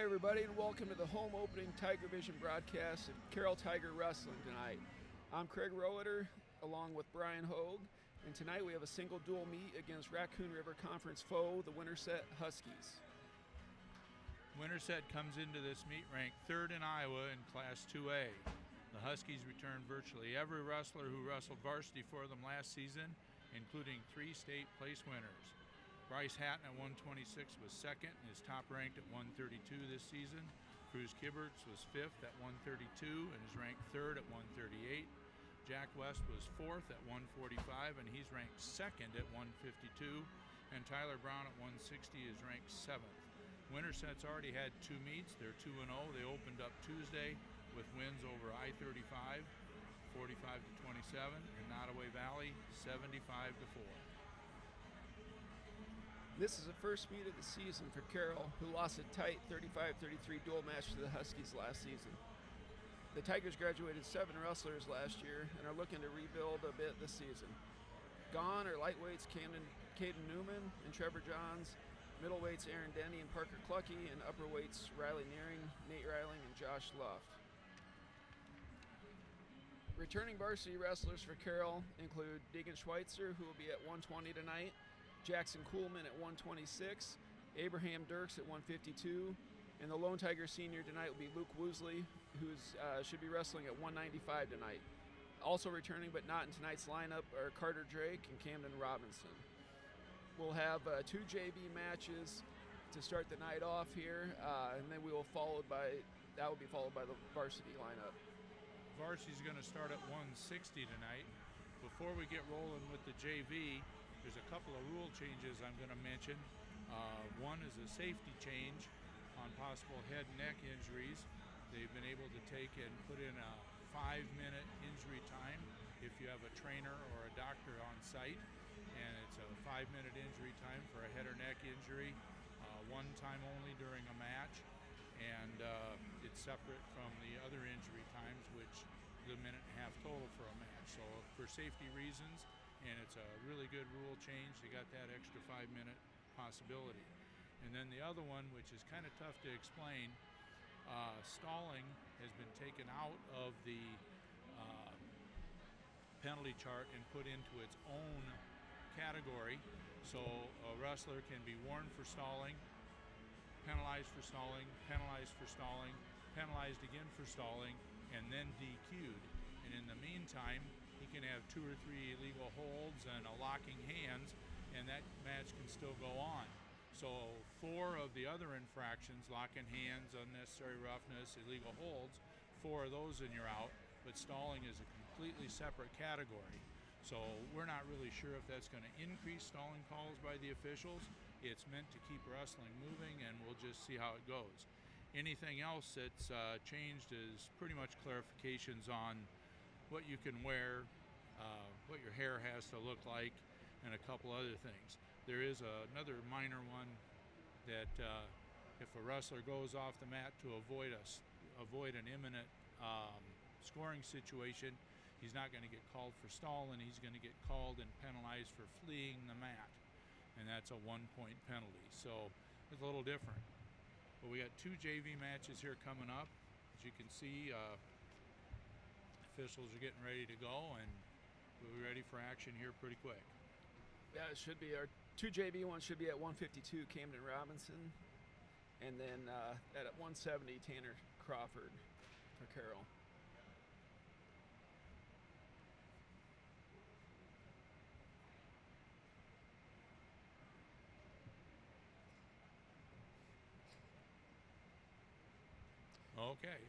Hi everybody and welcome to the home opening Tiger Vision broadcast of Carroll Tiger Wrestling tonight. I'm Craig Roeder along with Brian Hogue, and tonight we have a single dual meet against Raccoon River Conference foe, the Winterset Huskies. Winterset comes into this meet ranked third in Iowa in Class 2A. The Huskies return virtually every wrestler who wrestled varsity for them last season, including 3 state place winners. Bryce Hatton at 126 was second and is top ranked at 132 this season. Cruz Kibberts was 5th at 132 and is ranked 3rd at 138. Jack West was 4th at 145 and he's ranked 2nd at 152. And Tyler Brown at 160 is ranked 7th. Winterset's already had 2 meets. They're 2-0. They opened up Tuesday with wins over I-35, 45-27, and Nottoway Valley, 75-4. This is the first meet of the season for Carroll, who lost a tight 35-33 dual match to the Huskies last season. The Tigers graduated 7 wrestlers last year and are looking to rebuild a bit this season. Gone are lightweights Caden Newman and Trevor Johns, middleweights Aaron Denny and Parker Clucky, and upperweights Riley Nearing, Nate Reiling, and Josh Luft. Returning varsity wrestlers for Carroll include Deegan Schweitzer, who will be at 120 tonight, Jackson Kuhlman at 126, Abraham Dirks at 152, and the Lone Tiger senior tonight will be Luke Woosley, who should be wrestling at 195 tonight. Also returning but not in tonight's lineup are Carter Drake and Camden Robinson. We'll have 2 JV matches to start the night off here, and then that will be followed by the varsity lineup. Varsity's going to start at 160 tonight. Before we get rolling with the JV, there's a couple of rule changes I'm going to mention. One is a safety change on possible head and neck injuries. They've been able to take and put in a 5-minute injury time if you have a trainer or a doctor on site, and it's a 5-minute injury time for a head or neck injury, one time only during a match, and it's separate from the other injury times, which is a minute and a half total for a match. So for safety reasons, and it's a really good rule change, they got that extra 5-minute possibility. And then the other one, which is kind of tough to explain, stalling has been taken out of the penalty chart and put into its own category. So a wrestler can be warned for stalling, penalized for stalling, penalized for stalling, penalized again for stalling, and then DQ'd. And in the meantime, he can have 2 or 3 illegal holds and a locking hands, and that match can still go on. So 4 of the other infractions, locking hands, unnecessary roughness, illegal holds, 4 of those and you're out, but stalling is a completely separate category. So we're not really sure if that's going to increase stalling calls by the officials. It's meant to keep wrestling moving, and we'll just see how it goes. Anything else that's changed is pretty much clarifications on what you can wear, what your hair has to look like, and a couple other things. There is another minor one that if a wrestler goes off the mat to avoid an imminent scoring situation, he's not going to get called for stalling. He's going to get called and penalized for fleeing the mat, and that's a 1-point penalty. So it's a little different. But we got 2 JV matches here coming up. As you can see, officials are getting ready to go, and we'll be ready for action here pretty quick. Yeah, it should be. Our 2 JV ones should be at 152, Camden Robinson, and then at 170, Tanner Crawford for Carroll. Okay.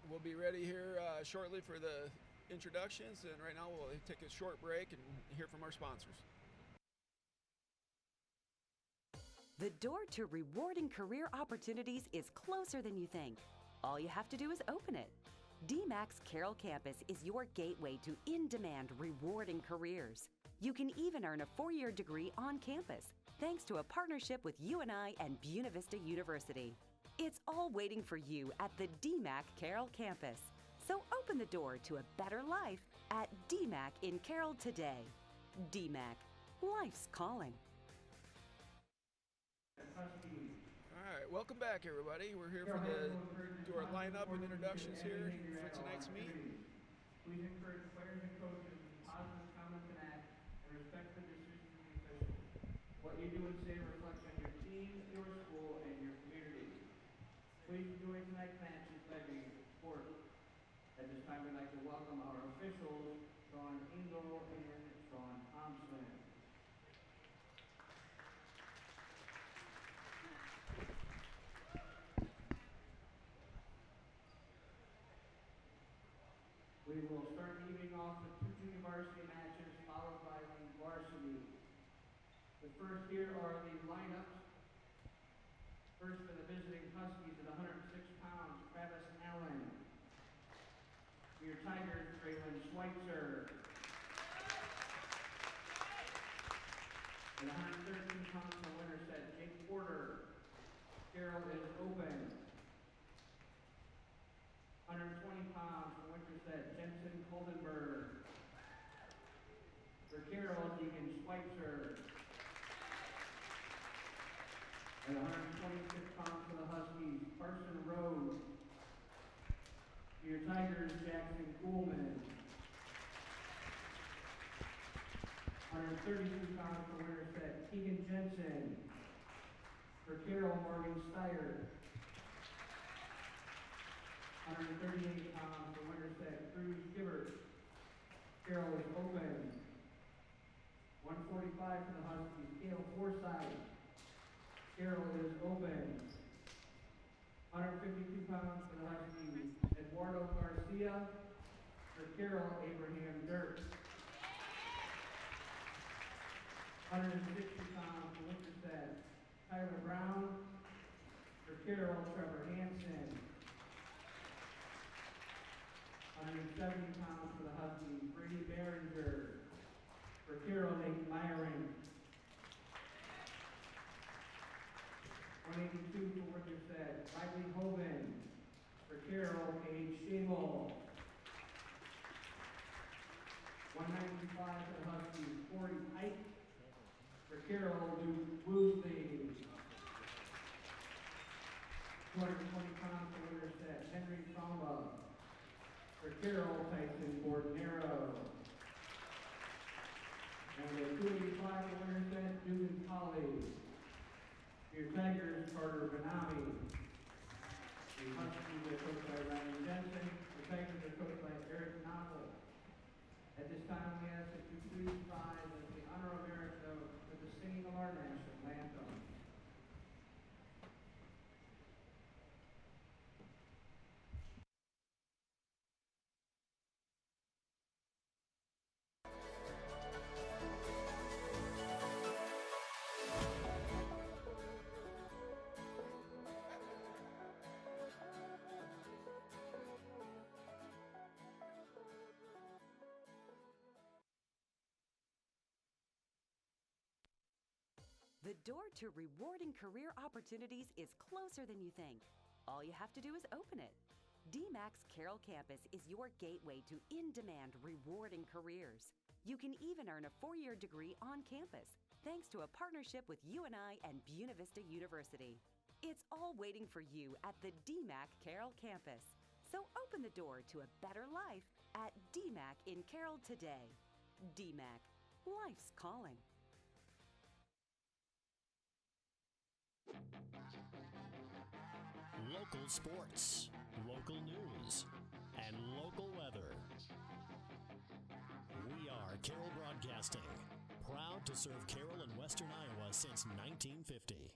We'll be ready here shortly for the introductions, and right now we'll take a short break and hear from our sponsors. The door to rewarding career opportunities is closer than you think. All you have to do is open it. DMAC's Carroll campus is your gateway to in-demand, rewarding careers. You can even earn a 4-year degree on campus, thanks to a partnership with UNI and Buena Vista University. It's all waiting for you at the DMAC Carroll campus. So open the door to a better life at DMAC in Carroll today. DMAC, life's calling. All right, right, welcome back, everybody. We're here for do our lineup and introductions here for tonight's meet. Please encourage players and coaches with positive comments and acts and respect the decisions of the officials. What you do and say reflects on your team, your school, and your community. Please enjoy tonight's match and play the sport. At this time, we'd like to welcome our officials, Sean Engel and Sean Thompson. We will start the evening off with 2 junior varsity matches, followed by the varsity. The first here are the lineups. First for the visiting Huskies at 106 pounds, Travis Allen. For your Tigers, Braylon Schweitzer. At 113 pounds from Winterset, Jake Porter. Carroll is open. 120 pounds from Winterset, Jensen Coldenberg. For Carroll, Deacon Schweitzer. At 126 pounds for the Huskies, Carson Rhodes. For your Tigers, Jackson Kuhlman. 132 pounds for Winterset, Keegan Jensen. For Carroll, Morgan Steyer. 138 pounds for Winterset, Cruz Gibbert. Carroll is open. 145 for the Huskies, Cale Forsythe. Carroll is open. 152 pounds for the Huskies, Eduardo Garcia. For Carroll, Abraham Dirk. 160 pounds for Winterset, Tyler Brown. For Carroll, Trevor Hansen. 170 pounds for the Huskies, Brady Behringer. For Carroll, Nate Myron. 182 for Winterset, Riley Hogan. For Carroll, Paige Shamel. 195 for the Huskies, Corey Pike. For Carroll, Luke Woosley. 220 pounds for Winterset, Henry Tromba. For Carroll, Tyson Bordenero. And at 285 for Winterset, Dugan Colley. For your Tigers, Carter Benami. The Huskies are coached by Ryan Jensen. The Tigers are coached by Eric Knopple. At this time, we ask that you please rise as the honor of merit note with the singing of our national anthem. The door to rewarding career opportunities is closer than you think. All you have to do is open it. DMAC's Carroll campus is your gateway to in-demand, rewarding careers. You can even earn a 4-year degree on campus, thanks to a partnership with UNI and Buena Vista University. It's all waiting for you at the DMAC Carroll campus. So open the door to a better life at DMAC in Carroll today. DMAC, life's calling. Local sports, local news, and local weather. We are Carroll Broadcasting, proud to serve Carroll and Western Iowa since 1950.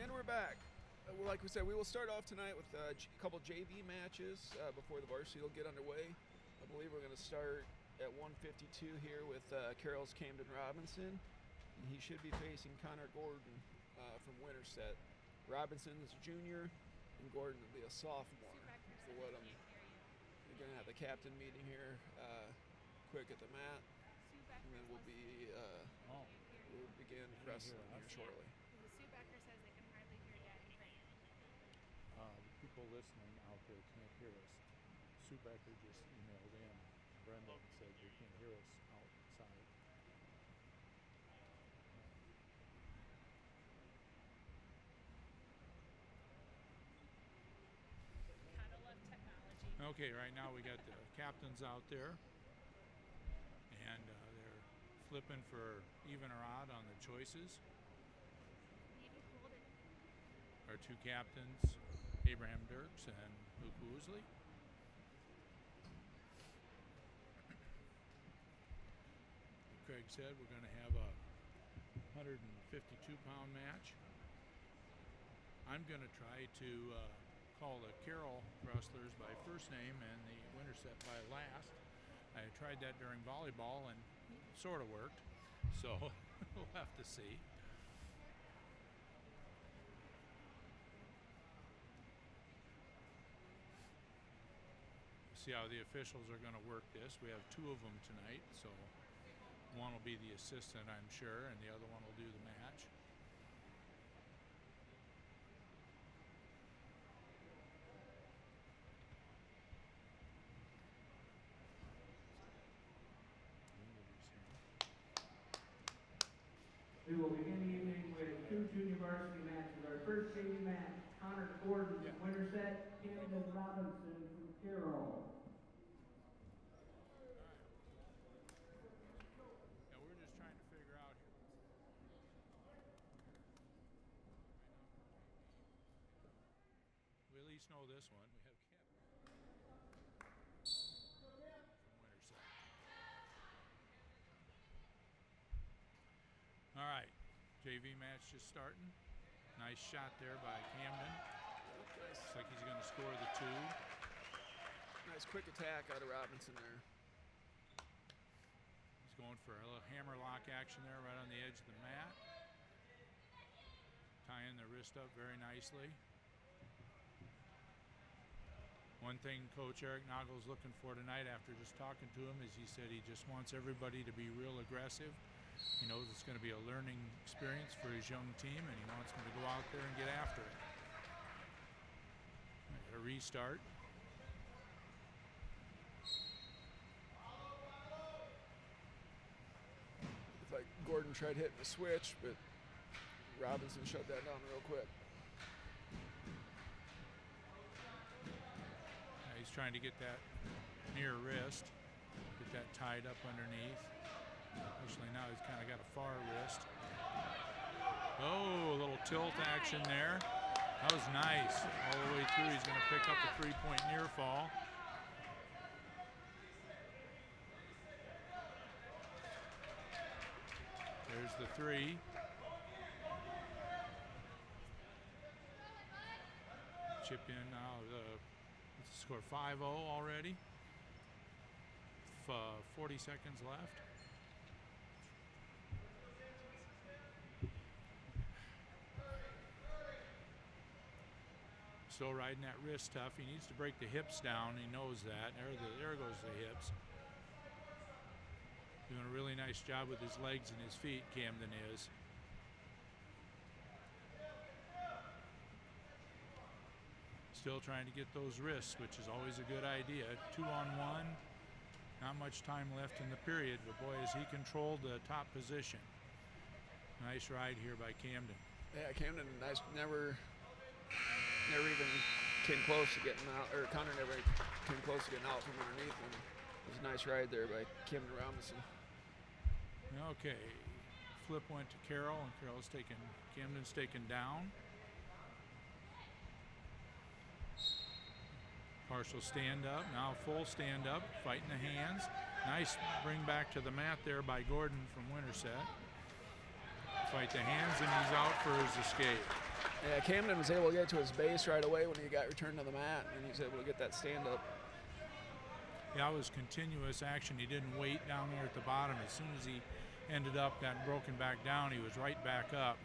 And we're back. Like we said, we will start off tonight with a couple JV matches before the varsity will get underway. I believe we're going to start at 152 here with Carroll's Camden Robinson. He should be facing Connor Gordon from Winterset. Robinson is a junior, and Gordon will be a sophomore. So what we're going to have the captain meeting here quick at the mat, and then we'll begin wrestling here shortly. The Sue Becker says they can hardly hear Dad and Frank. The people listening out there can't hear us. Sue Becker just emailed in Brenda and said they can't hear us outside. Okay, right now we got the captains out there, and they're flipping for even or odd on the choices. Maybe hold it. Our two captains, Abraham Dirks and Luke Woosley. Craig said we're going to have a 152-pound match. I'm going to try to call the Carroll wrestlers by first name and the Winterset by last. I tried that during volleyball and sort of worked, so we'll have to see. See how the officials are going to work this. We have two of them tonight, so one will be the assistant, I'm sure, and the other one will do the match. We will begin the evening with two junior varsity matches. Our first JV match, Connor Gordon from Winterset, Camden Robinson from Carroll. Yeah, we're just trying to figure out here. We at least know this one. We have Kevin from Winterset. All right, JV match just starting. Nice shot there by Camden. Looks like he's going to score the two. Nice quick attack out of Robinson there. He's going for a little hammer lock action there right on the edge of the mat. Tying the wrist up very nicely. One thing Coach Eric Nagel's looking for tonight after just talking to him is he said he just wants everybody to be real aggressive. He knows it's going to be a learning experience for his young team, and he wants them to go out there and get after it. A restart. It's like Gordon tried hitting the switch, but Robinson shut that down real quick. He's trying to get that near wrist, get that tied up underneath. Actually, now he's kind of got a far wrist. Oh, a little tilt action there. That was nice. All the way through, he's going to pick up a three-point near fall. There's the three. Chip in now. Let's score 5-0 already. 40 seconds left. Still riding that wrist tough. He needs to break the hips down. He knows that. There goes the hips. Doing a really nice job with his legs and his feet, Camden is. Still trying to get those wrists, which is always a good idea. 2-on-1. Not much time left in the period, but boy, has he controlled the top position. Nice ride here by Camden. Yeah, Camden never even came close to getting out, or Connor never came close to getting out from underneath him. It was a nice ride there by Camden Robinson. Okay, flip went to Carroll, and Camden's taken down. Partial stand up, now full stand up, fighting the hands. Nice bring back to the mat there by Gordon from Winterset. Fight the hands, and he's out for his escape. Yeah, Camden was able to get to his base right away when he got returned to the mat, and he was able to get that stand up. Yeah, it was continuous action. He didn't wait down there at the bottom. As soon as he ended up, got broken back down, he was right back up.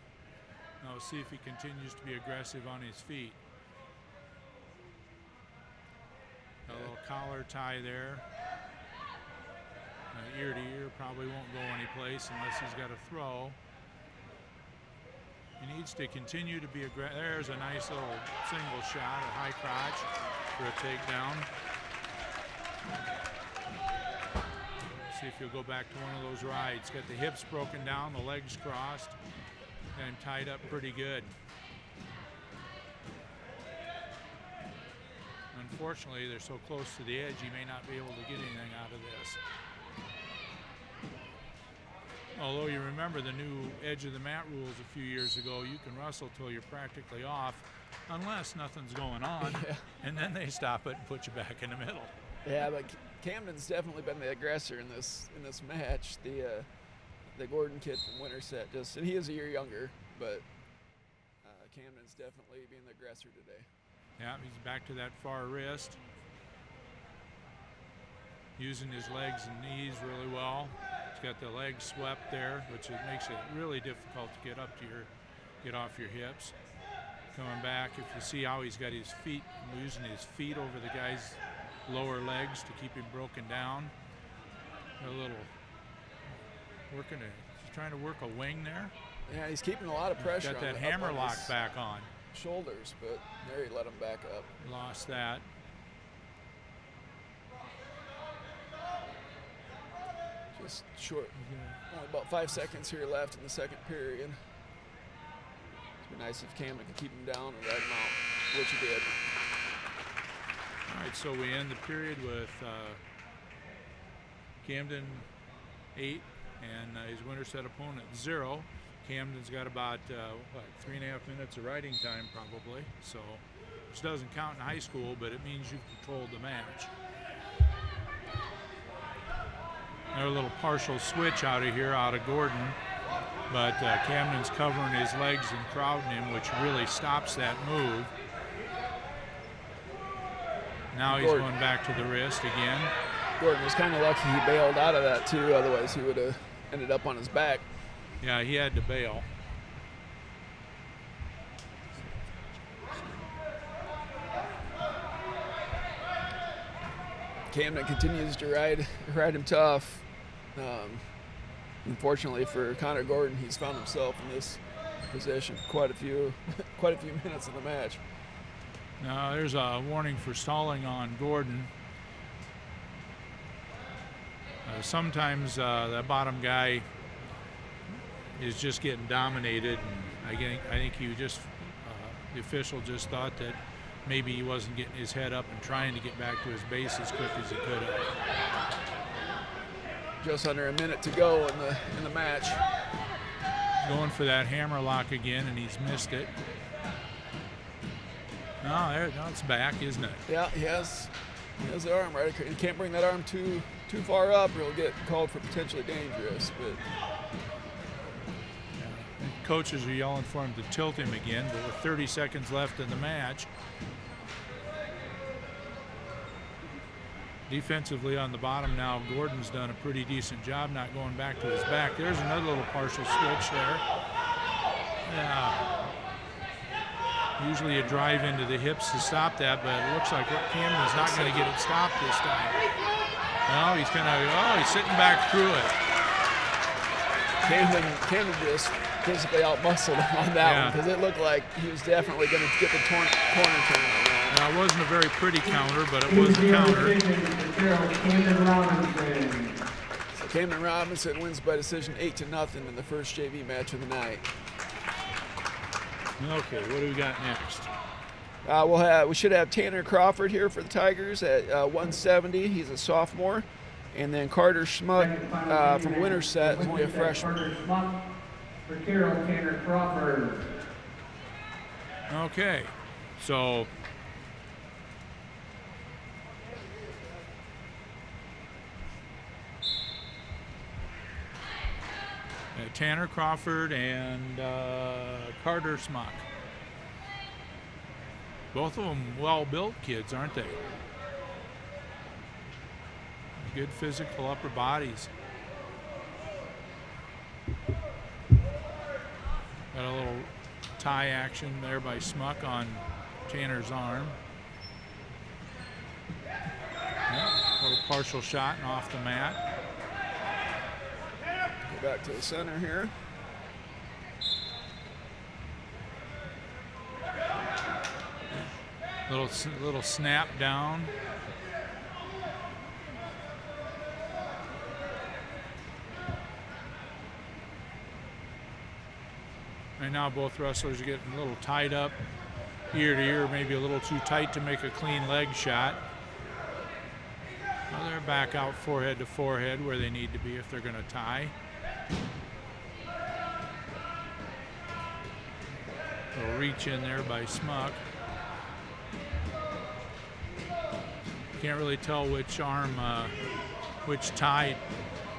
Now we'll see if he continues to be aggressive on his feet. A little collar tie there. Ear to ear probably won't go anyplace unless he's got a throw. He needs to continue to be aggressive. There's a nice little single shot, a high crotch for a takedown. See if he'll go back to one of those rides. Got the hips broken down, the legs crossed, got him tied up pretty good. unfortunately, they're so close to the edge, he may not be able to get anything out of this. Although you remember the new edge of the mat rules a few years ago, you can wrestle till you're practically off, unless nothing's going on, and then they stop it and put you back in the middle. Yeah, but Camden's definitely been the aggressor in this match. The Gordon kid from Winterset, and he is a year younger, but Camden's definitely being the aggressor today. Yeah, he's back to that far wrist, using his legs and knees really well. He's got the legs swept there, which makes it really difficult to get off your hips. Coming back, if you see how he's got his feet, using his feet over the guy's lower legs to keep him broken down. A little he's trying to work a wing there. Yeah, he's keeping a lot of pressure. Got that hammer lock back on. Shoulders, but there he let him back up. Lost that. Just short. Only about 5 seconds here left in the second period. It'd be nice if Camden could keep him down and ride him out, which he did. All right, so we end the period with Camden 8 and his Winterset opponent 0. Camden's got about 3.5 minutes of riding time probably, so which doesn't count in high school, but it means you've controlled the match. Another little partial switch out of Gordon, but Camden's covering his legs and crowding him, which really stops that move. Now he's going back to the wrist again. Gordon was kind of lucky he bailed out of that too, otherwise he would have ended up on his back. Yeah, he had to bail. Camden continues to ride him tough. Unfortunately for Connor Gordon, he's found himself in this position for quite a few minutes of the match. Now there's a warning for stalling on Gordon. Sometimes that bottom guy is just getting dominated, and I think he just the official just thought that maybe he wasn't getting his head up and trying to get back to his base as quick as he could have. Just under a minute to go in the match. Going for that hammer lock again, and he's missed it. No, it's back, isn't it? Yeah, he has the arm right. He can't bring that arm too far up, or he'll get called for potentially dangerous. But coaches are yelling for him to tilt him again, but with 30 seconds left in the match. Defensively on the bottom now, Gordon's done a pretty decent job not going back to his back. There's another little partial switch there. Yeah. Usually you drive into the hips to stop that, but it looks like Camden's not going to get it stopped this time. No, he's sitting back through it. Camden just physically out-muscled him on that one, because it looked like he was definitely going to get the corner turn around. Now, it wasn't a very pretty counter, but it was a counter. So Camden Robinson wins by decision 8-0 in the first JV match of the night. Okay, what do we got next? We should have Tanner Crawford here for the Tigers at 170. He's a sophomore. And then Carter Schmuck from Winterset, who's only a freshman. Carter Schmuck for Carroll, Tanner Crawford. Okay, so Tanner Crawford and Carter Schmuck. Both of them well-built kids, aren't they? Good physical upper bodies. Got a little tie action there by Schmuck on Tanner's arm. Yeah, a little partial shot and off the mat. Go back to the center here. Little snap down. Right now both wrestlers are getting a little tied up. ear to ear, maybe a little too tight to make a clean leg shot. Well, they're back out forehead to forehead where they need to be if they're going to tie. A reach in there by Smuck. Can't really tell which arm, which tie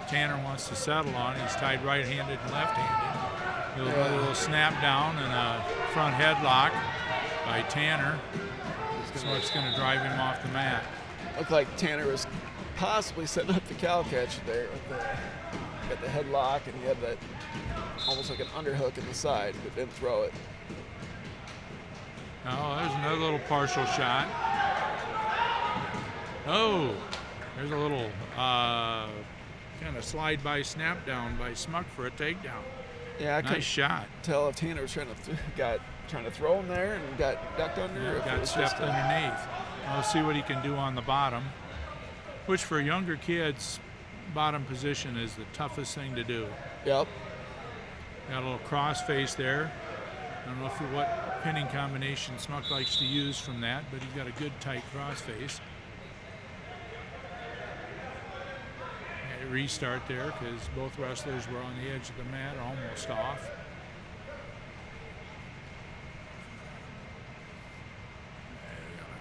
Tanner wants to settle on. He's tied right-handed and left-handed. A little snap down and a front headlock by Tanner. Smuck's going to drive him off the mat. Looked like Tanner was possibly setting up the cow catch there with got the headlock, and he had that almost like an underhook in the side, but didn't throw it. Oh, there's another little partial shot. Oh, there's a little kind of slide by snap down by Smuck for a takedown. Yeah, I nice couldn't shot. tell if Tanner was trying to throw him there and got ducked under. Yeah, or if it got was stepped just underneath. We'll see what he can do on the bottom, which for younger kids, bottom position is the toughest thing to do. Yep. Got a little cross face there. I don't know what pinning combination Smuck likes to use from that, but he's got a good tight cross face. And a restart there because both wrestlers were on the edge of the mat, almost off.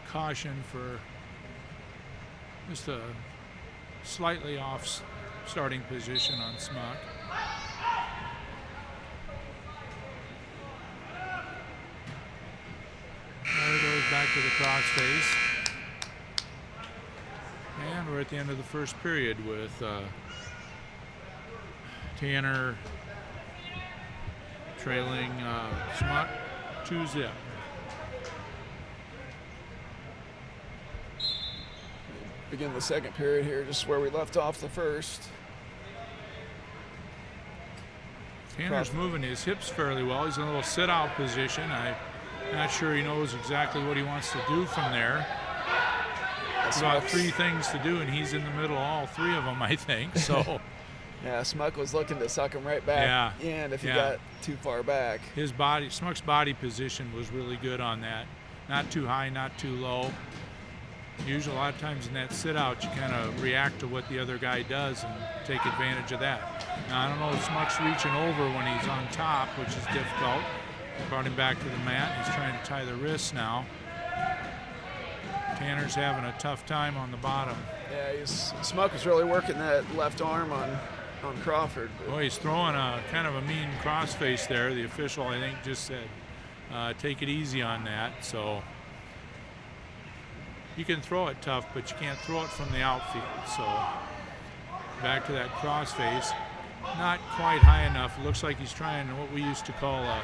Caution for just a slightly off starting position on Smuck. There goes back to the cross face. And we're at the end of the first period with Tanner trailing Smuck 2-0. Begin the second period here, just where we left off the first. Tanner's moving his hips fairly well. He's in a little sit-out position. I'm not sure he knows exactly what he wants to do from there. He's got three things to do, and he's in the middle of all three of them, I think. So, yeah, Smuck was looking to suck him right back in if he got too far back. Smuck's body position was really good on that. Not too high, not too low. Usually, a lot of times in that sit-out, you kind of react to what the other guy does and take advantage of that. Now, I don't know if Smuck's reaching over when he's on top, which is difficult. Brought him back to the mat. He's trying to tie the wrists now. Tanner's having a tough time on the bottom. Yeah, Smuck was really working that left arm on Crawford. Boy, he's throwing a kind of a mean crossface there. The official, I think, just said, take it easy on that. So you can throw it tough, but you can't throw it from the outfield. So back to that crossface. Not quite high enough. It looks like he's trying what we used to call a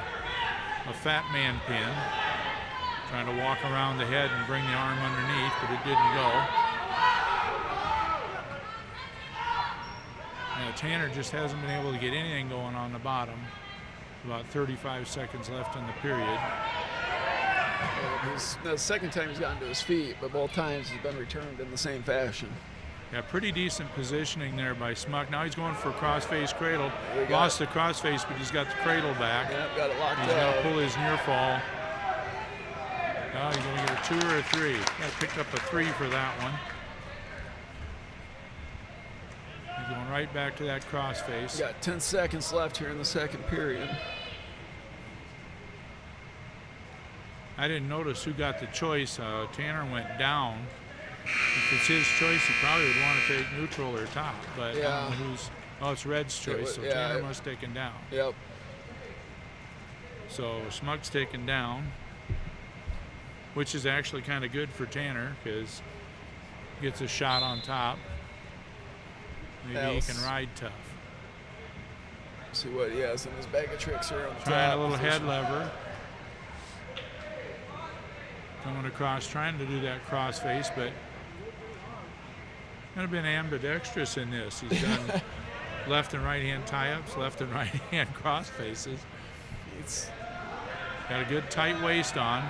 fat man pin. Trying to walk around the head and bring the arm underneath, but it didn't go. Tanner just hasn't been able to get anything going on the bottom. About 35 seconds left in the period. The second time he's gotten to his feet, but both times he's been returned in the same fashion. Yeah, pretty decent positioning there by Smuck. Now he's going for a crossface cradle. Lost the crossface, but he's got the cradle back. Yeah, got it locked He's out. going to pull his near fall. He's going to get a 2 or a 3. Yeah, picked up a 3 for that one. He's going right back to that crossface. We got 10 seconds left here in the second period. I didn't notice who got the choice. Tanner went down. If it's his choice, he probably would want to take neutral or top. But I don't know who's. Oh, it's Red's choice, so Tanner must have taken down. Yep. So Smuck's taken down, which is actually kind of good for Tanner because he gets a shot on top. Maybe he can ride tough. See what he has in his bag of tricks here on the Trying top a little position. head lever. Coming across, trying to do that cross face, but kind of been ambidextrous in this. He's done left and right hand tie-ups, left and right hand cross faces. He's got a good tight waist on.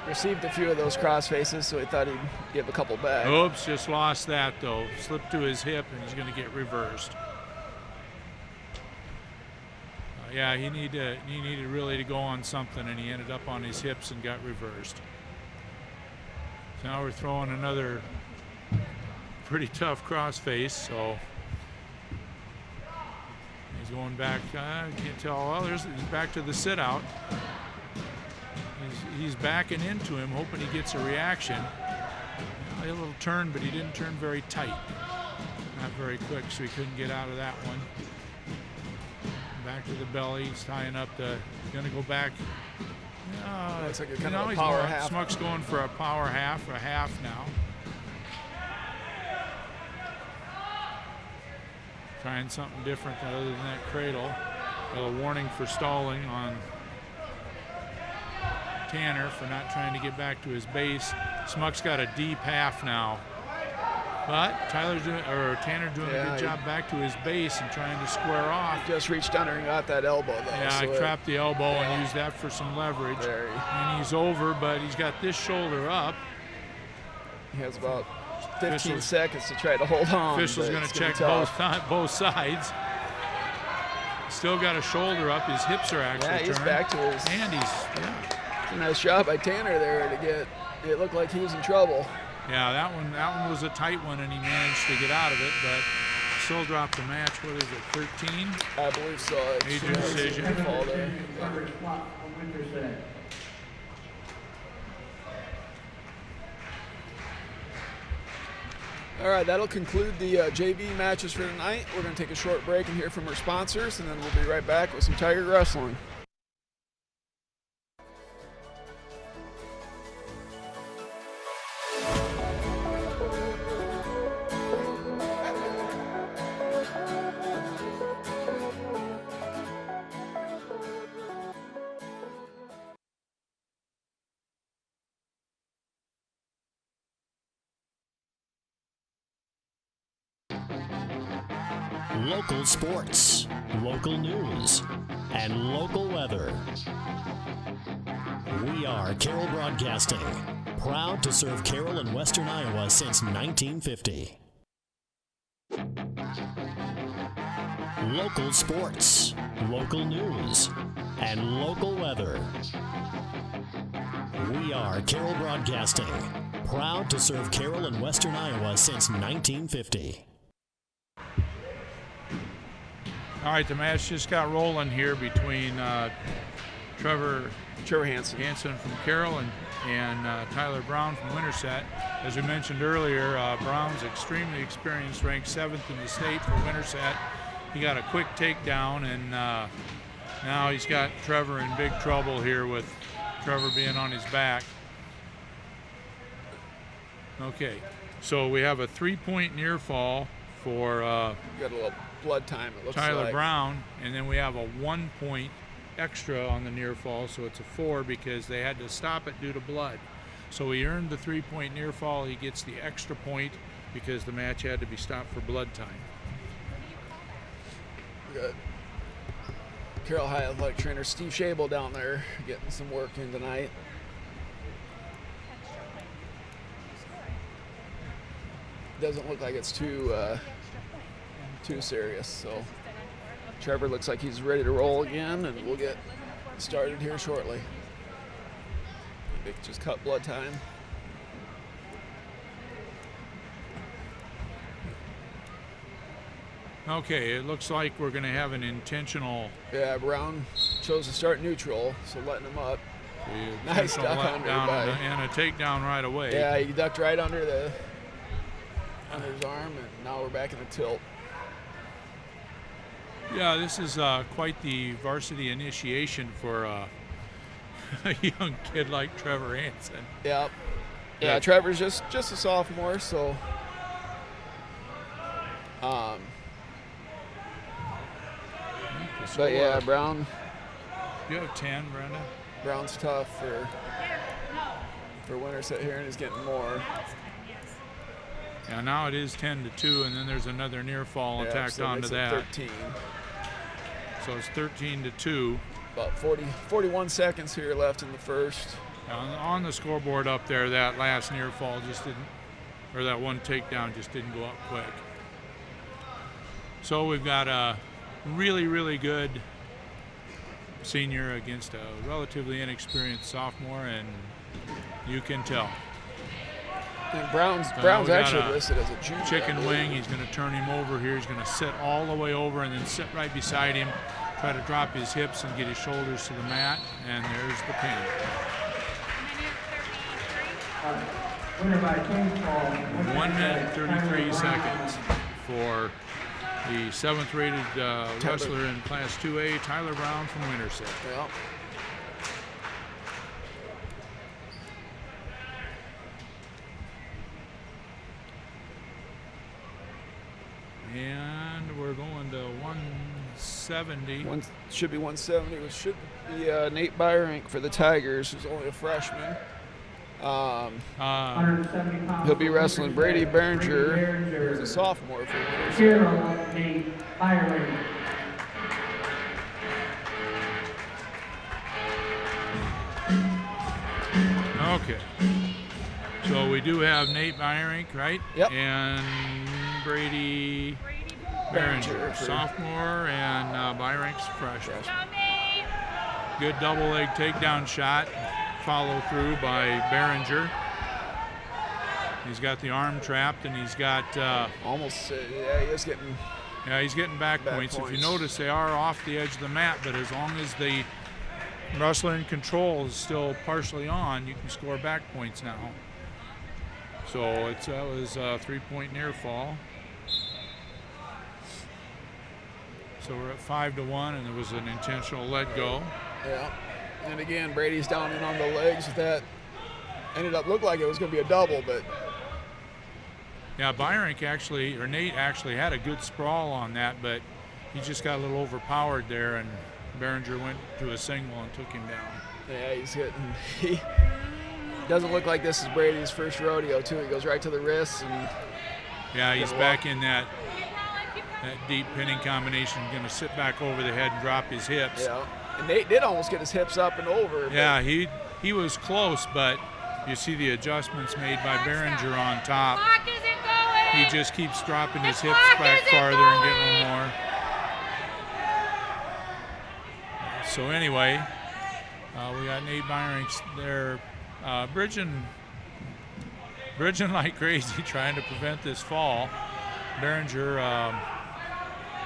Received a few of those cross faces, so he thought he'd give a couple back. Oops, just lost that though. Slipped to his hip and he's going to get reversed. Yeah, he needed really to go on something, and he ended up on his hips and got reversed. So now we're throwing another pretty tough crossface. So he's going back. I can't tell. Well, he's back to the sit out. He's backing into him, hoping he gets a reaction. A little turn, but he didn't turn very tight. Not very quick, so he couldn't get out of that one. Back to the belly. He's tying up the. Going to go back. Looks like a kind of a power half. Smuck's going for a power half, a half now. Trying something different other than that cradle. A warning for stalling on Tanner for not trying to get back to his base. Smuck's got a deep half now. But Tanner doing a good job back to his base and trying to square off. Just reached under and got that elbow, though. Yeah, so I trapped the elbow and used that for some leverage. And he's over, but he's got this shoulder up. He has about 15 seconds to try to hold on. Official's going to check both sides. Still got a shoulder up. His hips are actually turned. Yeah, he's back to his. And It's a nice job by Tanner there to get. It looked like he was in trouble. Yeah, that one was a tight one, and he managed to get out of it, but still dropped the match. What is it, 13? I believe so. Major decision. Fall there. All right, that'll conclude the JV matches for tonight. We're going to take a short break and hear from our sponsors, and then we'll be right back with some Tiger Wrestling. Local sports, local news, and local weather. We are Carroll Broadcasting, proud to serve Carroll and Western Iowa since 1950. Local sports, local news, and local weather. We are Carroll Broadcasting, proud to serve Carroll and Western Iowa since 1950. All right, the match just got rolling here between Trevor Hansen from Carroll and Tyler Brown from Winterset. As we mentioned earlier, Brown's extremely experienced, ranked 7th in the state for Winterset. He got a quick takedown, and now he's got Trevor in big trouble here with Trevor being on his back. Okay, so we have a 3-point near fall for Got a little blood time, it looks Tyler like. Brown, and then we have a 1-point extra on the near fall, so it's a 4 because they had to stop it due to blood. So he earned the 3-point near fall. He gets the extra point because the match had to be stopped for blood time. We got Carroll High Athletic trainer Steve Schabel down there getting some work in tonight. Doesn't look like it's too serious, so Trevor looks like he's ready to roll again, and we'll get started here shortly. They just cut blood time. Okay, it looks like we're going to have an intentional. Yeah, Brown chose to start neutral, so letting him up. Nice duck under, and a takedown right away. Yeah, he ducked right under his arm, and now we're back in the tilt. Yeah, this is quite the varsity initiation for a young kid like Trevor Hansen. Yep. Yeah, Trevor's just a sophomore, so but yeah, Brown. You have 10, Brenda? Brown's tough for Winterset here, and he's getting more. Yeah, now it is 10-2, and then there's another near fall tacked onto that. 13. So it's 13-2. About 41 seconds here left in the first. On the scoreboard up there, that last near fall just didn't, or that one takedown just didn't go up quick. So we've got a really, really good senior against a relatively inexperienced sophomore, and you can tell. And Brown's we got actually a listed as a junior. Chicken wing. He's going to turn him over here. He's going to sit all the way over and then sit right beside him. Try to drop his hips and get his shoulders to the mat, and there's the pin. Winner by King's Fall. 1 minute 33 seconds for the 7th rated wrestler in Class 2A, Tyler Brown from Winterset. Yeah. And we're going to 170. Should be 170, which should be Nate Byrink for the Tigers, who's only a freshman. 170 pounds. He'll be wrestling Brady Behringer, who's a sophomore for Winterset. Carroll Tigers. Okay. So we do have Nate Byrink, right? Yep. And Brady Behringer, for- sophomore, and Byrink's freshman. Good double leg takedown shot. Follow through by Behringer. He's got the arm trapped, and he's got Almost, yeah, he is getting. yeah, he's getting back Back points. If you points. notice, they are off the edge of the mat, but as long as the wrestler in control is still partially on, you can score back points now. So that was a 3-point near fall. So we're at 5-1, and there was an intentional let go. Yeah. And again, Brady's down in on the legs. That ended up looked like it was going to be a double, but Yeah, Nate actually had a good sprawl on that, but he just got a little overpowered there, and Behringer went to a single and took him down. yeah, he's hitting. He doesn't look like this is Brady's first rodeo, too. He goes right to the wrists and. Yeah, he's Good back in that deep pinning combination, going to sit back over the head and drop his hips. Yeah. And Nate did almost get his hips up and over. Yeah, he was close, but you see the adjustments made by Behringer on top. He just keeps dropping his hips back farther and getting more. So anyway, we got Nate Byrink there bridging like crazy, trying to prevent this fall. Behringer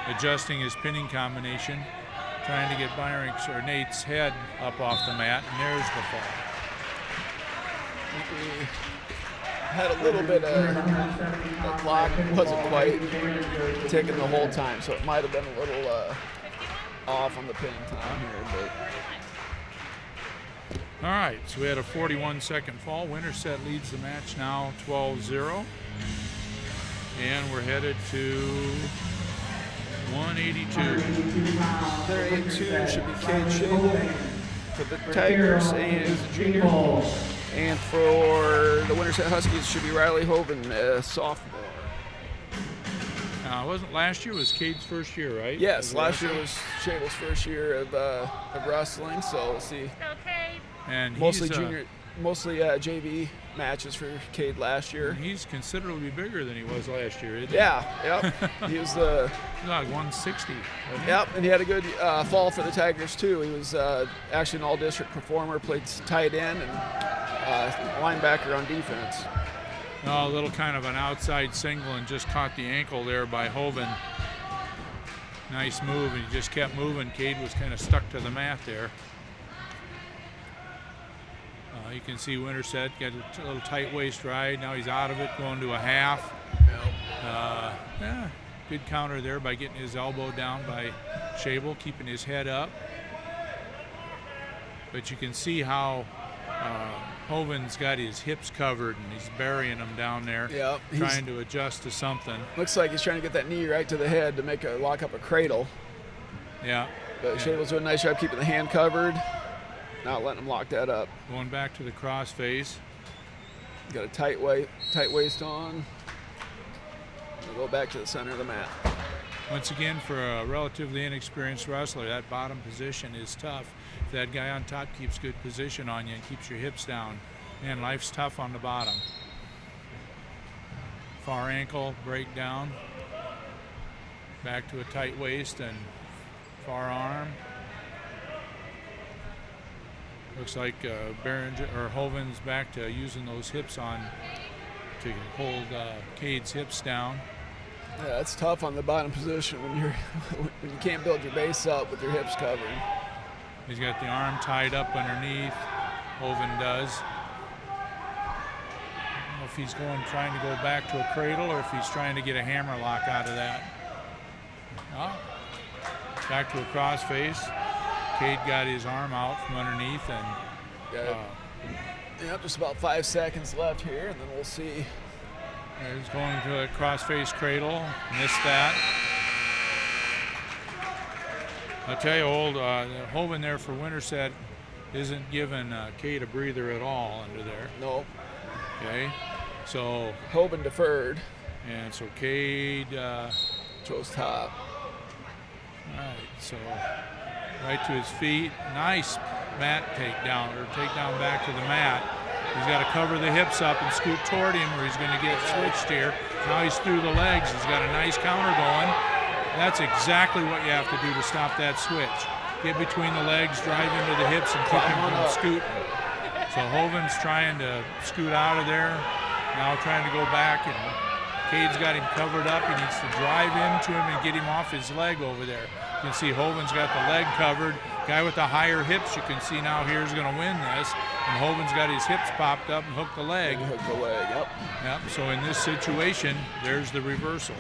adjusting his pinning combination, trying to get Nate's head up off the mat, and there's the fall. We had a little bit of the clock wasn't quite ticking the whole time, so it might have been a little off on the pinning time here. But All right, so we had a 41-second fall. Winterset leads the match now 12-0. And we're headed to 182. 32 should be Cade Shingle for the Tigers, and he's a junior. And for the Winterset Huskies should be Riley Hoven, sophomore. Wasn't last year, was Cade's first year, right? Yes, last year was Shable's first year of wrestling, so we'll see. And Mostly he's, junior, mostly JV matches for Cade last year. He's considerably bigger than he was last year, isn't he? Yeah, yep. He was the. He's like 160. wasn't he? Yep, and he had a good fall for the Tigers too. He was actually an all-district performer, played tight end and linebacker on defense. A little kind of an outside single and just caught the ankle there by Hoven. Nice move, and he just kept moving. Cade was kind of stuck to the mat there. You can see Winterset got a little tight waist ride. Now he's out of it, going to a half. Yeah, good counter there by getting his elbow down by Shable, keeping his head up. But you can see how Hoven's got his hips covered and he's burying them down there, trying to adjust to something. Looks like he's trying to get that knee right to the head to lock up a cradle. Yeah. But Shable's doing a nice job keeping the hand covered, not letting him lock that up. Going back to the cross face. Got a tight waist on. We'll go back to the center of the mat. Once again, for a relatively inexperienced wrestler, that bottom position is tough. If that guy on top keeps good position on you and keeps your hips down, man, life's tough on the bottom. Far ankle, breakdown. Back to a tight waist and far arm. Looks like Hoven's back to using those hips to hold Cade's hips down. Yeah, it's tough on the bottom position when when you can't build your base up with your hips covered. He's got the arm tied up underneath. Hoven does. I don't know if he's trying to go back to a cradle or if he's trying to get a hammer lock out of that. Oh, back to a crossface. Cade got his arm out from underneath and just about 5 seconds left here, and then we'll see. He's going to a crossface cradle. Missed that. I'll tell you, Hoven there for Winterset isn't giving Cade a breather at all under there. No. Okay. So Hoven deferred. And so Cade chose top. All right. So right to his feet. Nice mat takedown back to the mat. He's got to cover the hips up and scoot toward him or he's going to get switched here. Now he's through the legs. He's got a nice counter going. That's exactly what you have to do to stop that switch. Get between the legs, drive into the hips, and keep him from scooting. So Hoven's trying to scoot out of there. Now trying to go back, and Cade's got him covered up. He needs to drive into him and get him off his leg over there. You can see Hoven's got the leg covered. Guy with the higher hips, you can see now here is going to win this. And Hoven's got his hips popped up and hooked the leg. Yep. So in this situation, there's the reversal.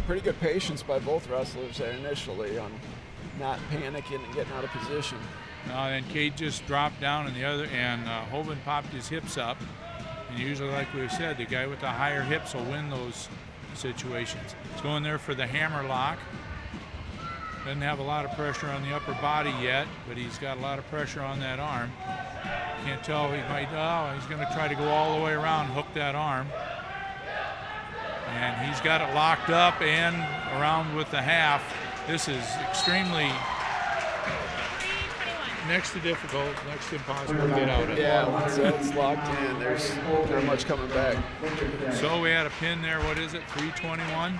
Pretty good patience by both wrestlers there initially on not panicking and getting out of position. Then Cade just dropped down and Hoven popped his hips up. And usually, like we've said, the guy with the higher hips will win those situations. He's going there for the hammer lock. Doesn't have a lot of pressure on the upper body yet, but he's got a lot of pressure on that arm. Can't tell, he's going to try to go all the way around and hook that arm. And he's got it locked up and around with the half. This is extremely next to difficult, next to impossible to get out of. Yeah, once it's locked in, there's not much coming back. So we had a pin there, what is it, 321?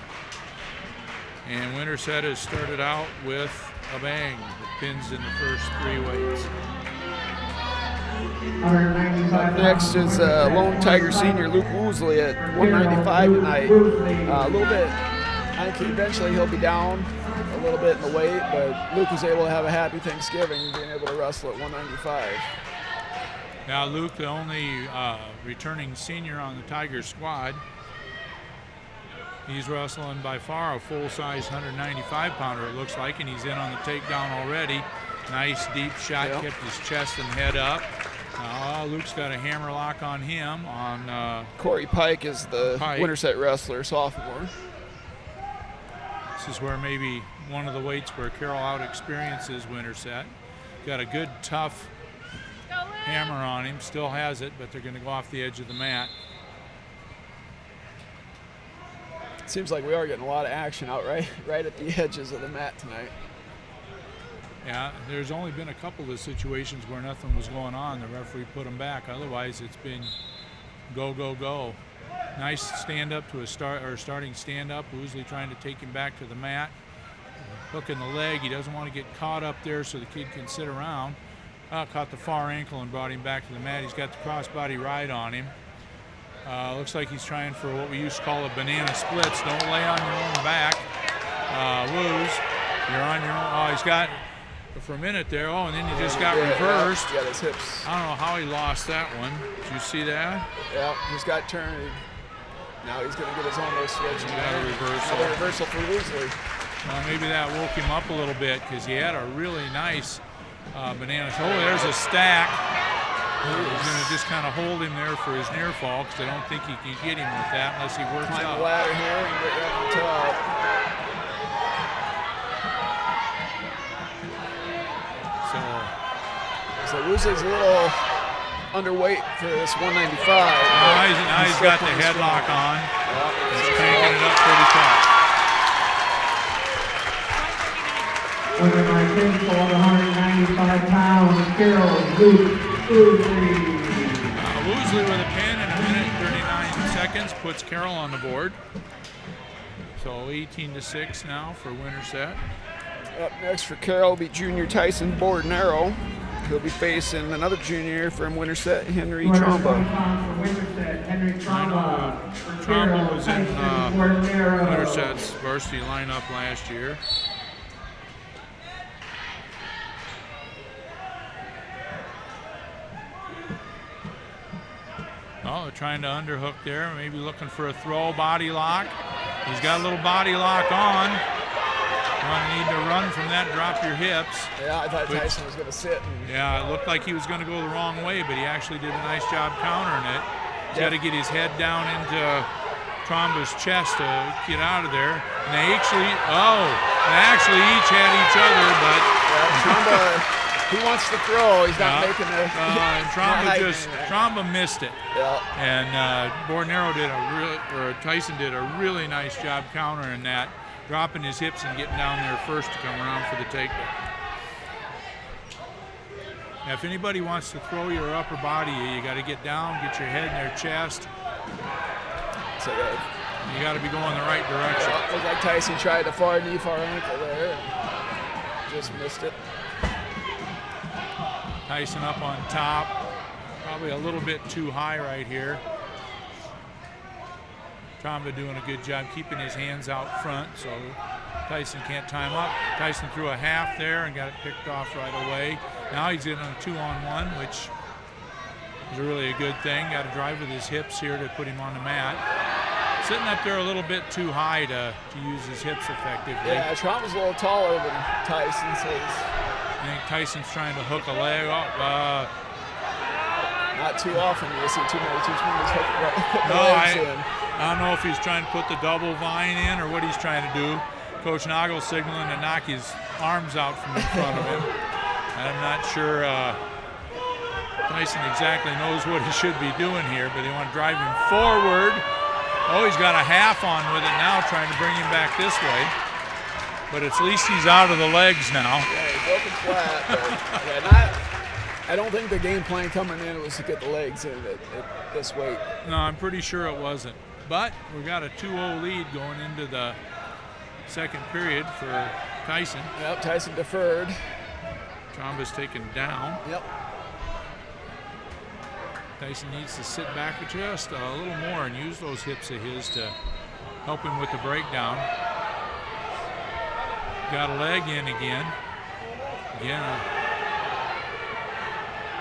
And Winterset has started out with a bang. The pins in the first 3 weights. Up next is Lone Tiger senior Luke Woosley at 195 tonight. A little bit, I think eventually he'll be down a little bit in the weight, but Luke was able to have a happy Thanksgiving being able to wrestle at 195. Now Luke, the only returning senior on the Tiger squad. He's wrestling by far a full-size 195-pounder, it looks like, and he's in on the takedown already. Nice deep shot, kept his chest and head up. Luke's got a hammer lock on him. Corey Pike is the Winterset wrestler, sophomore. This is where maybe one of the weights where Carroll out experiences Winterset. Got a good, tough hammer on him. Still has it, but they're going to go off the edge of the mat. Seems like we are getting a lot of action out right at the edges of the mat tonight. Yeah, there's only been a couple of situations where nothing was going on. The referee put them back. Otherwise, it's been go, go, go. Nice stand up to a starting stand up. Woosley trying to take him back to the mat. Hooking the leg. He doesn't want to get caught up there so the kid can sit around. Caught the far ankle and brought him back to the mat. He's got the crossbody ride on him. Looks like he's trying for what we used to call a banana splits. Don't lay on your own back. Woos, you're on your own. Oh, he's got for a minute there. Oh, and then he just got reversed. Yeah, his hips. I don't know how he lost that one. Did you see that? Yeah, he's got turned. Now he's going to get his own switch. Got a reversal. Another reversal for Woosley. Well, maybe that woke him up a little bit because he had a really nice banana. Oh, there's a stack. He's going to just kind of hold him there for his near fall because I don't think he can get him with that unless he works Climb up. the ladder here and get right on top. So Woosley's a little underweight for this 195. Now he's got the headlock on. He's cranking it up pretty tough. Winner by pinfall, 195 pounds, Carroll Woosley. Woosley with a pin in 1 minute 39 seconds puts Carroll on the board. So 18-6 now for Winterset. Up next for Carroll will be junior Tyson Bordenaro. He'll be facing another junior from Winterset, Henry Tromba. Tromba was in Winterset's varsity lineup last year. Oh, they're trying to underhook there, maybe looking for a throw, body lock. He's got a little body lock on. You're going to need to run from that, drop your hips. Yeah, I thought Tyson was going to sit. Yeah, it looked like he was going to go the wrong way, but he actually did a nice job countering it. He's got to get his head down into Tromba's chest to get out of there. And they actually each had each other, but Tromba, he wants to throw. He's not making it. Tromba missed it. Yeah. And Bordenaro Tyson did a really nice job countering that, dropping his hips and getting down there first to come around for the takedown. Now, if anybody wants to throw your upper body, you got to get down, get your head in their chest. So, you got to be going the right direction. Yeah, looked like Tyson tried a far knee, far ankle there. Just missed it. Tyson up on top. Probably a little bit too high right here. Tromba doing a good job keeping his hands out front so Tyson can't time up. Tyson threw a half there and got it picked off right away. Now he's in on a 2-on-1, which is really a good thing. Got to drive with his hips here to put him on the mat. Sitting up there a little bit too high to use his hips effectively. Yeah, Tromba's a little taller than Tyson, so I think Tyson's trying to hook a leg up. Not too often you see too many 220s hook the No, legs in. I don't know if he's trying to put the double vine in or what he's trying to do. Coach Nagel's signaling to knock his arms out from in front of him. I'm not sure Tyson exactly knows what he should be doing here, but they want to drive him forward. Oh, he's got a half on with it now, trying to bring him back this way. But at least he's out of the legs now. Yeah, he broke it flat. But, I don't think the game plan coming in was to get the legs in at this weight. No, I'm pretty sure it wasn't. But we've got a 2-0 lead going into the second period for Tyson. Yep, Tyson deferred. Tromba's taken down. Yep. Tyson needs to sit back just a little more and use those hips of his to help him with the breakdown. Got a leg in again. Again,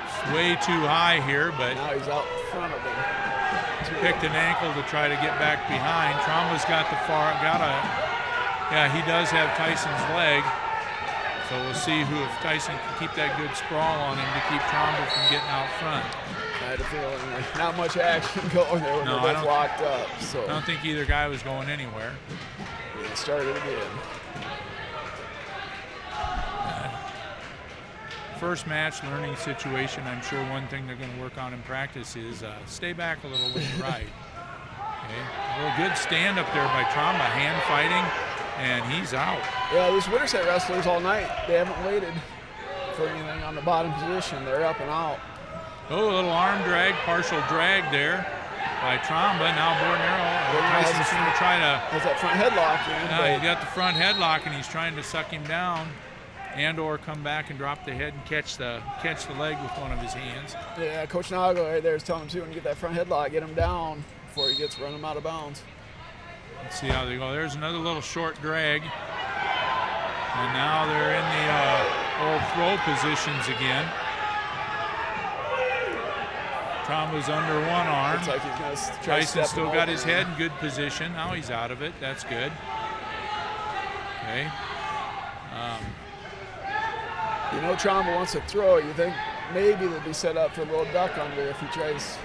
it's way too high here, but now he's out in front of him. Picked an ankle to try to get back behind. Tromba's got he does have Tyson's leg. So we'll see if Tyson can keep that good sprawl on him to keep Tromba from getting out front. I had a feeling not much action going there when they're both locked up. So I don't think either guy was going anywhere. He started again. First match, learning situation. I'm sure one thing they're going to work on in practice is stay back a little when you ride. Okay. Well, good stand up there by Tromba, hand fighting, and he's out. Yeah, these Winterset wrestlers all night, they haven't waited for anything on the bottom position. They're up and out. Oh, a little arm drag, partial drag there by Tromba. Now Bordenaro. Tyson's going to try to. Has that front headlock in. Yeah, he got the front headlock, and he's trying to suck him down, and/or come back and drop the head and catch the leg with one of his hands. Yeah, Coach Nagel right there is telling him too, when you get that front headlock, get him down before he gets run him out of bounds. Let's see how they go. There's another little short drag, and now they're in the old throw positions again. Tromba's under one arm. Looks like he's gonna try Tyson still got his over. head in good position. Now he's out of it. That's good. Okay. You know, Tromba wants to throw. You think maybe they'll be set up for a little duck under if he tries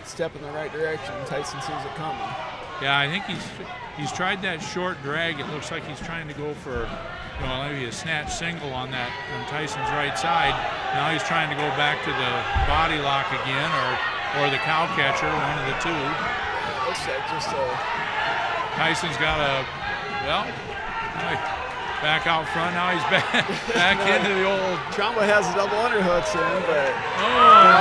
to step in the right direction. Tyson sees it coming. Yeah, I think he's tried that short drag. It looks like he's trying to go for maybe a snatch single on that from Tyson's right side. Now he's trying to go back to the body lock again, or the cow catcher, one of the two. It looks like just Tyson's got back out front. Now he's back into the old. Tromba has the double underhooks in, but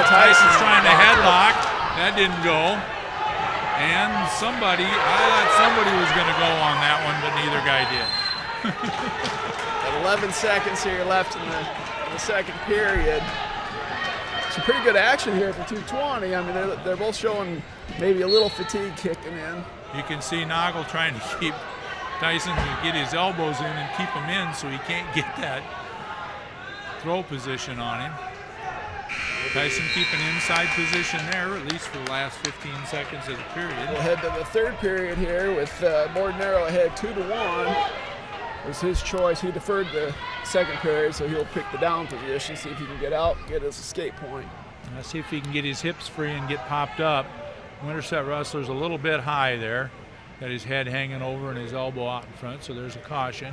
Tyson's trying to headlock. That didn't go. And I thought somebody was going to go on that one, but neither guy did. Got 11 seconds here left in the second period. Some pretty good action here for 220. I mean, they're both showing maybe a little fatigue kicking in. You can see Noggle trying to keep Tyson to get his elbows in and keep him in so he can't get that throw position on him. Tyson keeping inside position there, at least for the last 15 seconds of the period. We'll head to the third period here with Bordenero ahead 2-1. It was his choice. He deferred the second period, so he'll pick the down position, see if he can get out, get his escape point. Let's see if he can get his hips free and get popped up. Winterset Rustler's a little bit high there. Got his head hanging over and his elbow out in front, so there's a caution.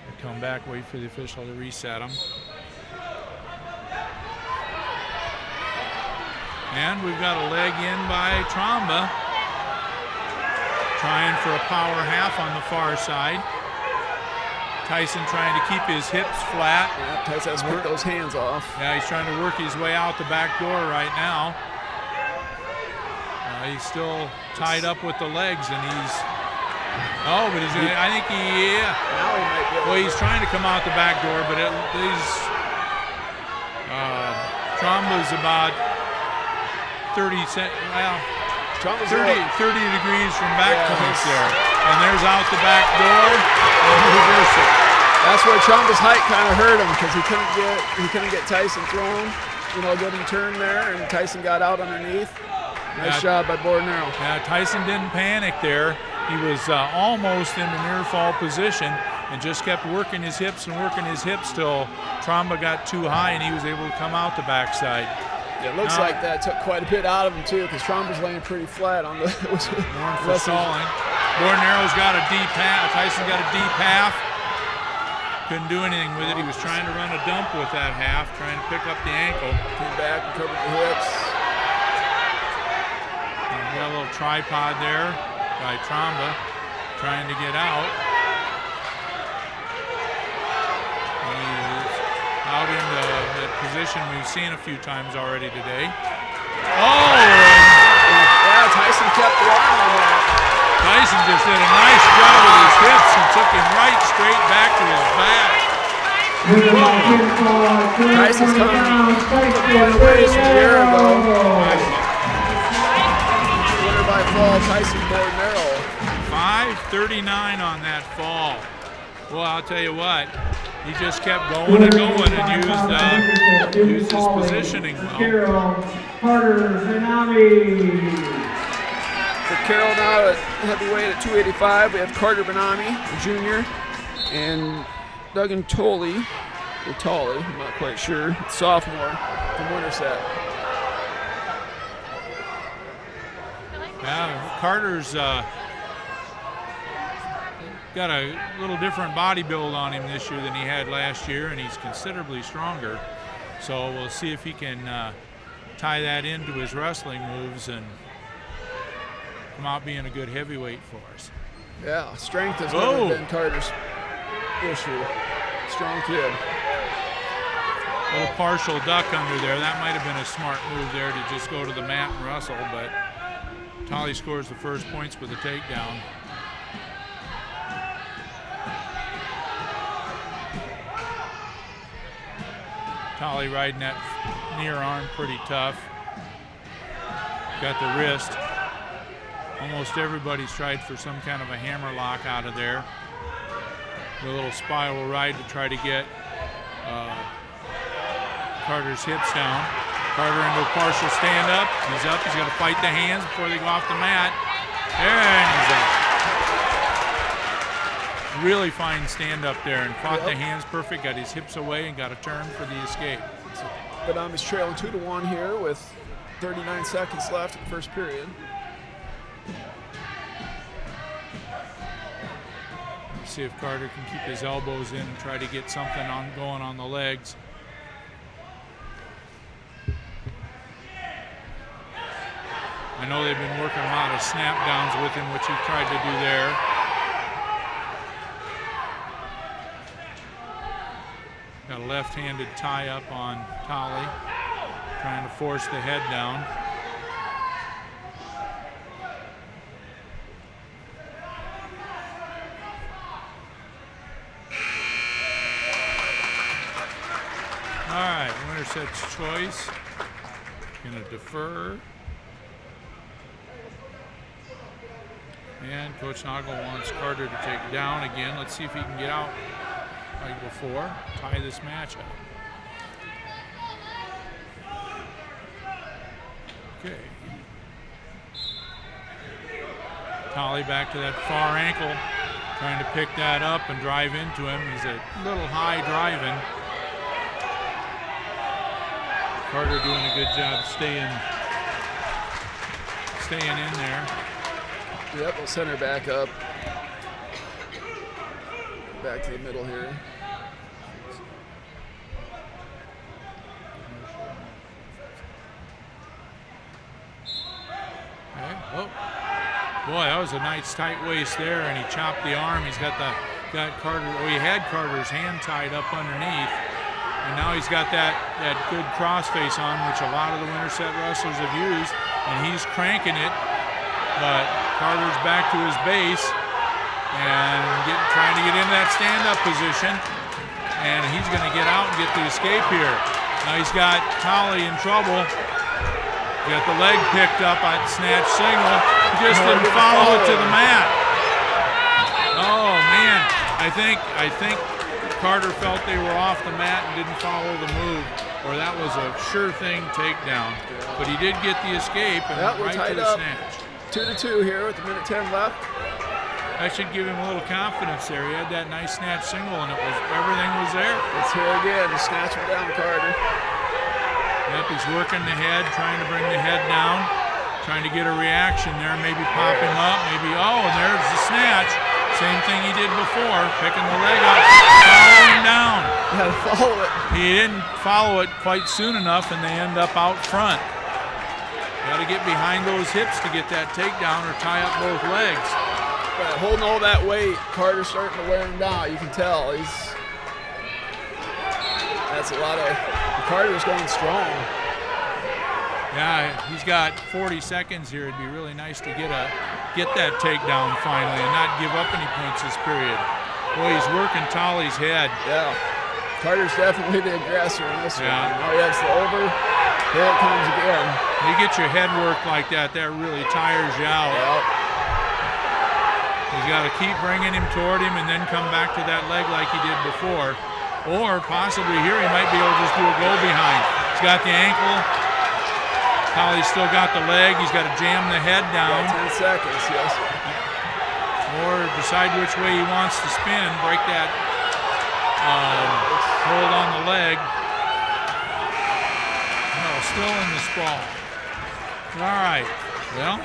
They come back, wait for the official to reset him. And we've got a leg in by Tromba. Trying for a power half on the far side. Tyson trying to keep his hips flat. Yeah, Tyson has to pick those hands off. Yeah, he's trying to work his way out the back door right now. He's still tied up with the legs, and he's. Oh, but he's. I think he. Yeah. Now he might be able Well, he's trying to come out the back door, but he's. Tromba's about 30 seconds. Well, 30 degrees from back points there. And there's out the back door and reversal. That's where Tromba's height kind of hurt him because he couldn't get Tyson thrown, get him turned there, and Tyson got out underneath. Nice job by Bordenero. Yeah, Tyson didn't panic there. He was almost in the near fall position and just kept working his hips till Tromba got too high and he was able to come out the backside. It looks like that took quite a bit out of him too, because Tromba's laying pretty flat on the. Warren for stalling. Bordenero's got a deep half. Tyson got a deep half. Couldn't do anything with it. He was trying to run a dump with that half, trying to pick up the ankle. Came back and covered the hips. And we got a little tripod there by Tromba, trying to get out. Out in the position we've seen a few times already today. Oh! Yeah, Tyson kept the arm on that. Tyson just did a nice job with his hips and took him right straight back to his back. Tyson's coming quite a ways from a year ago. Winner by fall, Tyson Bordenero. 5:39 on that fall. Well, I'll tell you what. He just kept going and going and used his positioning well. Carroll For Carroll now at heavyweight at 285, we have Carter Benami, junior, and Duggan Tolley, or Tolley, I'm not quite sure, sophomore from Winterset. Yeah, Carter's got a little different body build on him this year than he had last year, and he's considerably stronger. So we'll see if he can tie that into his wrestling moves and come out being a good heavyweight for us. Yeah, strength has never been Carter's issue. Strong kid. A little partial duck under there. That might have been a smart move there to just go to the mat and wrestle, but Tolley scores the first points with a takedown. Tolley riding that near arm pretty tough. Got the wrist. Almost everybody's tried for some kind of a hammer lock out of there. A little spiral ride to try to get Carter's hips down. Carter into a partial stand up. He's up. He's got to fight the hands before they go off the mat. There, and he's up. Really fine stand up there and fought the hands perfect, got his hips away and got a turn for the escape. But he's trailing 2-1 here with 39 seconds left in the first period. See if Carter can keep his elbows in and try to get something going on the legs. I know they've been working a lot of snap downs with him, which he tried to do there. Got a left-handed tie-up on Tolley, trying to force the head down. Winterset's choice. Going to defer. And Coach Nagel wants Carter to take down again. Let's see if he can get out like before. Tie this match up. Okay. Tolly back to that far ankle. Trying to pick that up and drive into him. He's a little high driving. Carter doing a good job staying in there. Yep, we'll center back up. Back to the middle here. Okay. Oh, boy, that was a nice tight waist there, and he chopped the arm. He's got Carter. Oh, he had Carter's hand tied up underneath, and now he's got that good crossface on, which a lot of the Winterset wrestlers have used, and he's cranking it. But Carter's back to his base and trying to get into that stand-up position, and he's going to get out and get the escape here. Now he's got Tolly in trouble. He got the leg picked up at snatch signal. Just didn't follow it to the mat. Oh man, I think Carter felt they were off the mat and didn't follow the move, or that was a sure thing takedown. But he did get the escape and right to the snatch. 2-2 here with a minute 10 left. That should give him a little confidence there. He had that nice snatch single, and everything was there. It's here again. Just snatch him down, Carter. Yep, he's working the head, trying to bring the head down, trying to get a reaction there. Maybe pop him up. Maybe and there's the snatch. Same thing he did before, picking the leg up, following down. Had to follow it. He didn't follow it quite soon enough, and they end up out front. Got to get behind those hips to get that takedown or tie up both legs. But holding all that weight, Carter's starting to wear him down. You can tell that's a lot of. Carter's going strong. Yeah, he's got 40 seconds here. It'd be really nice to get that takedown finally and not give up any points this period. Boy, he's working Tolly's head. Yeah, Carter's definitely the aggressor in this one. Yeah. Now he has the over. Here it comes again. You get your head worked like that really tires you out. Yep. He's got to keep bringing him toward him and then come back to that leg like he did before. Or possibly here he might be able to just do a go behind. He's got the ankle. Tolly's still got the leg. He's got to jam the head down. 10 seconds, yes. Or decide which way he wants to spin. Break that hold on the leg. No, still in the sprawl. All right. Well,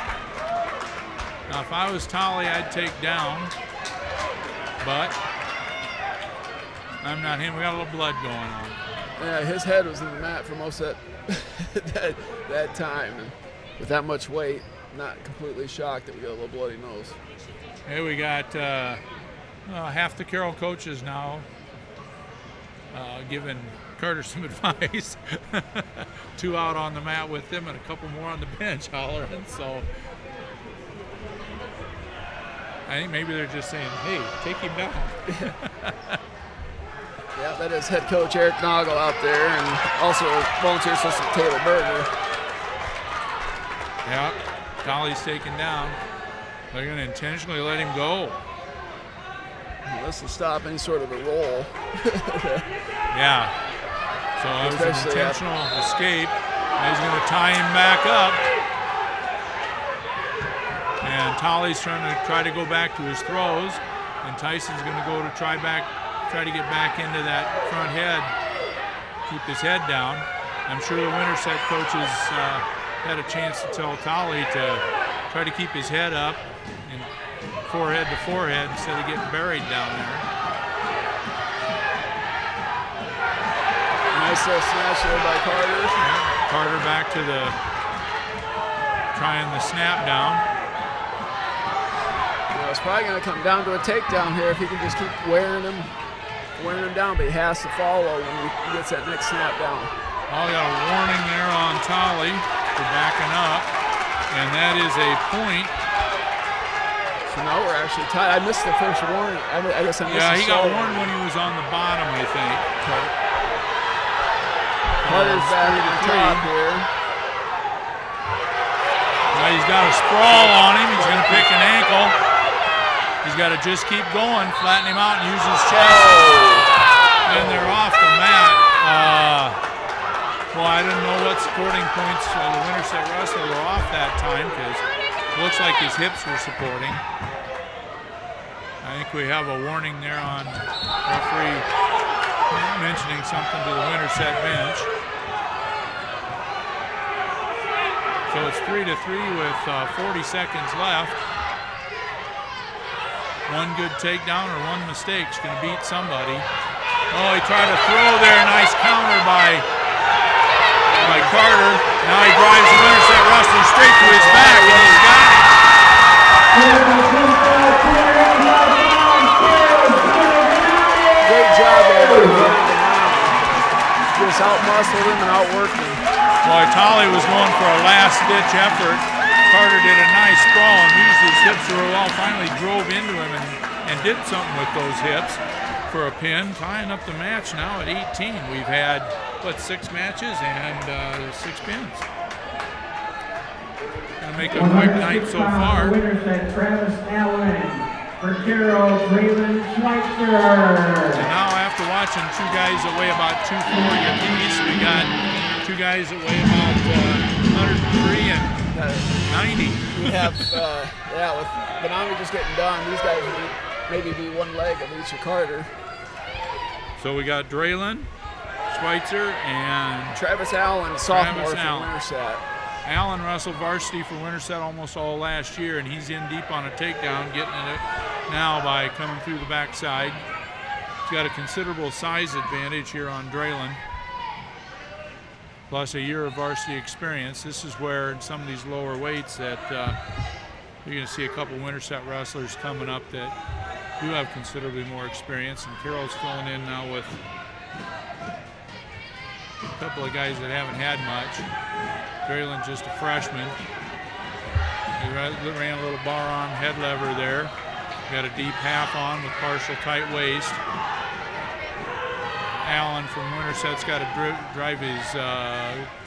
now if I was Tolly, I'd take down. But I'm not him. We got a little blood going on. Yeah, his head was in the mat for most of that time. And with that much weight, not completely shocked that we got a little bloody nose. Hey, we got half the Carroll coaches now giving Carter some advice. 2 out on the mat with him and a couple more on the bench hollering. So I think maybe they're just saying, hey, take him down. Yeah, that is head coach Eric Nagel out there, and also volunteer assistant Taylor Berger. Yeah, Tolly's taken down. They're going to intentionally let him go. This will stop any sort of a roll. Yeah. So it was an intentional escape. Now he's going to tie him back up. And Tolly's trying to go back to his throws. And Tyson's going to go to try to get back into that front head, keep his head down. I'm sure the Winterset coaches had a chance to tell Tolly to try to keep his head up and forehead to forehead instead of getting buried down there. Nice little snatch there by Carter. Yeah, Carter back to trying the snap down. It's probably going to come down to a takedown here if he can just keep wearing him down, but he has to follow when he gets that next snap down. Oh, we got a warning there on Tolly for backing up, and that is a point. So now we're actually tied. I missed the first warning. I guess I missed he got warned when he was on the bottom, I think. Okay. Carter's it's back 3 at to the 3. top here. Now he's got a sprawl on him. He's going to pick an ankle. He's got to just keep going, flatten him out, and use his chest. And they're off the mat. Well, I didn't know what supporting points the Winterset wrestler were off that time because it looks like his hips were supporting. I think we have a warning there on referee mentioning something to the Winterset bench. So it's 3 to 3 with 40 seconds left. One good takedown or one mistake's going to beat somebody. Oh, he tried to throw there. Nice counter by Carter. Now he drives the Winterset wrestler straight to his back, and he's got it. Great job there. Just out-muscled him and out-worked him. Boy, Tolley was going for a last-ditch effort. Carter did a nice sprawl and used his hips really well. Finally drove into him and did something with those hips for a pin, tying up the match now at 18. We've had, 6 matches and 6 pins. Gonna make a quick night so far. Winterset Travis Allen for Carroll Schweitzer. And now after watching 2 guys that weigh about 240 apiece, we got 2 guys that weigh about 103 and 90. We have, with Benami just getting done, these guys would maybe be one leg of each of Carter. So we got Draylen, Schweitzer, and Travis Allen, sophomore Travis for Allen. Winterset. Allen wrestled varsity for Winterset almost all last year, and he's in deep on a takedown, getting it now by coming through the backside. He's got a considerable size advantage here on Draylen, plus a year of varsity experience. This is where in some of these lower weights that you're going to see a couple Winterset wrestlers coming up that do have considerably more experience, and Carroll's filling in now with a couple of guys that haven't had much. Draylen's just a freshman. He ran a little bar arm head lever there. Got a deep half on with partial tight waist. Allen from Winterset's got to drive his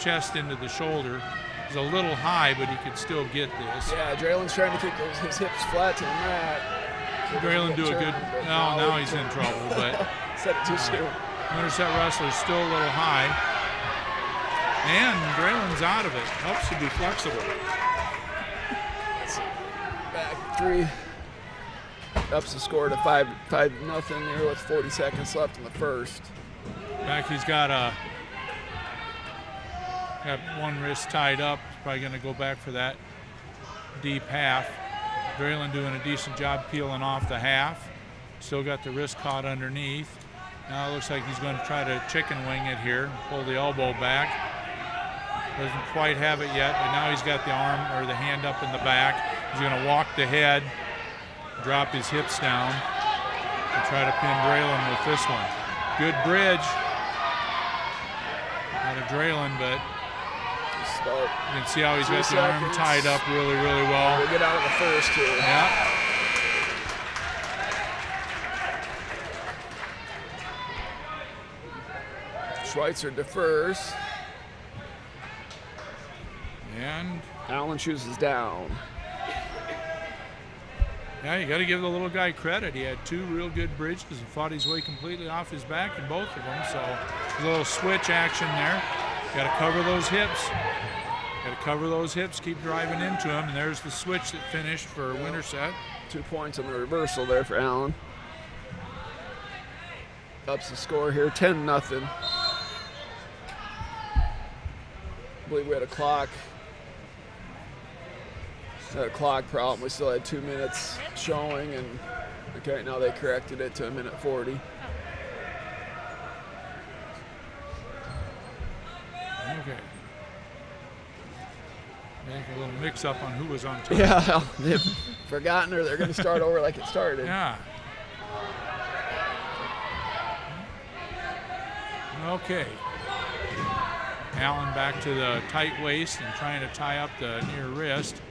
chest into the shoulder. He's a little high, but he could still get this. Yeah, Draylen's trying to keep his hips flat to the mat. So Draylen do a good, now he's in trouble, but said it too soon. Winterset wrestler's still a little high. And Draylen's out of it. Helps to be flexible. Back 3. Ups the score to 5-0 here with 40 seconds left in the first. Back he's got one wrist tied up. He's probably going to go back for that deep half. Draylen doing a decent job peeling off the half. Still got the wrist caught underneath. Now it looks like he's going to try to chicken wing it here, pull the elbow back. Doesn't quite have it yet, but now he's got the arm or the hand up in the back. He's going to walk the head, drop his hips down, and try to pin Draylen with this one. Good bridge out of Draylen, but you can see how he's got the arm tied up really, really well. We'll get out of the first here. Yeah. Schweitzer defers. And Allen chooses down. yeah, you got to give the little guy credit. He had 2 real good bridges and fought his way completely off his back in both of them. So a little switch action there. Got to cover those hips. Got to cover those hips, keep driving into him, and there's the switch that finished for Winterset. 2 points on the reversal there for Allen. Ups the score here, 10-0. I believe we had a clock problem. We still had 2 minutes showing, and okay, now they corrected it to 1:40. Okay. Make a little mix up on who was on top. Yeah, they've forgotten, or they're going to start over like it started. Yeah. Okay. Allen back to the tight waist and trying to tie up the near wrist.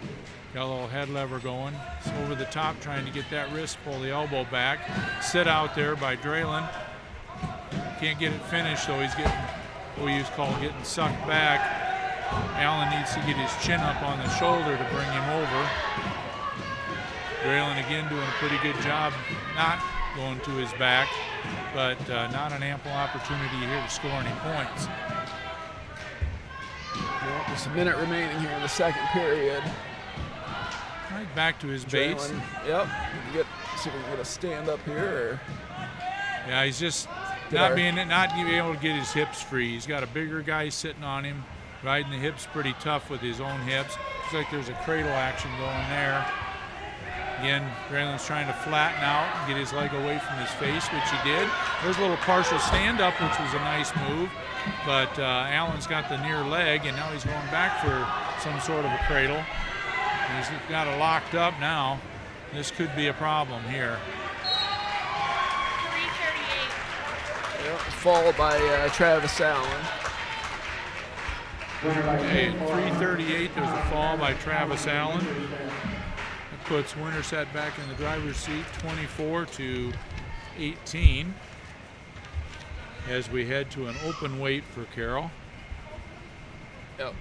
Got a little head lever going. It's over the top trying to get that wrist, pull the elbow back. Sit out there by Draylen. Can't get it finished, so he's getting we used to call getting sucked back. Allen needs to get his chin up on the shoulder to bring him over. Draylen again doing a pretty good job not going to his back, but not an ample opportunity here to score any points. Well, there's a minute remaining here in the second period. Right back to his base. Yep. See if we can get a stand up here. Yeah, he's just not being able to get his hips free. He's got a bigger guy sitting on him, riding the hips pretty tough with his own hips. Looks like there's a cradle action going there. Again, Draylen's trying to flatten out and get his leg away from his face, which he did. There's a little partial stand-up, which was a nice move. But Allen's got the near leg, and now he's going back for some sort of a cradle. And he's got it locked up now. This could be a problem here. 3:38. Yep, fall by Travis Allen. Okay, at 3:38, there's a fall by Travis Allen. That puts Winterset back in the driver's seat, 24-18, as we head to an open weight for Carroll. Yep.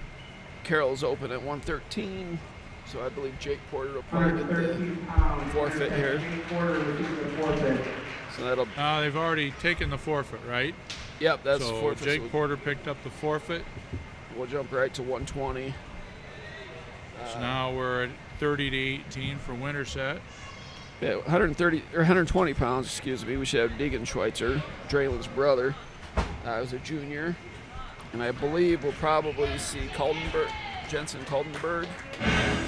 Carroll's open at 113, so I believe Jake Porter will probably get the forfeit here. So that'll. They've already taken the forfeit, right? Yep, that's so forfeit. Jake Porter picked up the forfeit. We'll jump right to 120. So now we're at 30-18 for Winterset. Yeah, 120 pounds, excuse me. We should have Deegan Schweitzer, Draylen's brother. As a junior. And I believe we'll probably see Jensen Kaldenberg,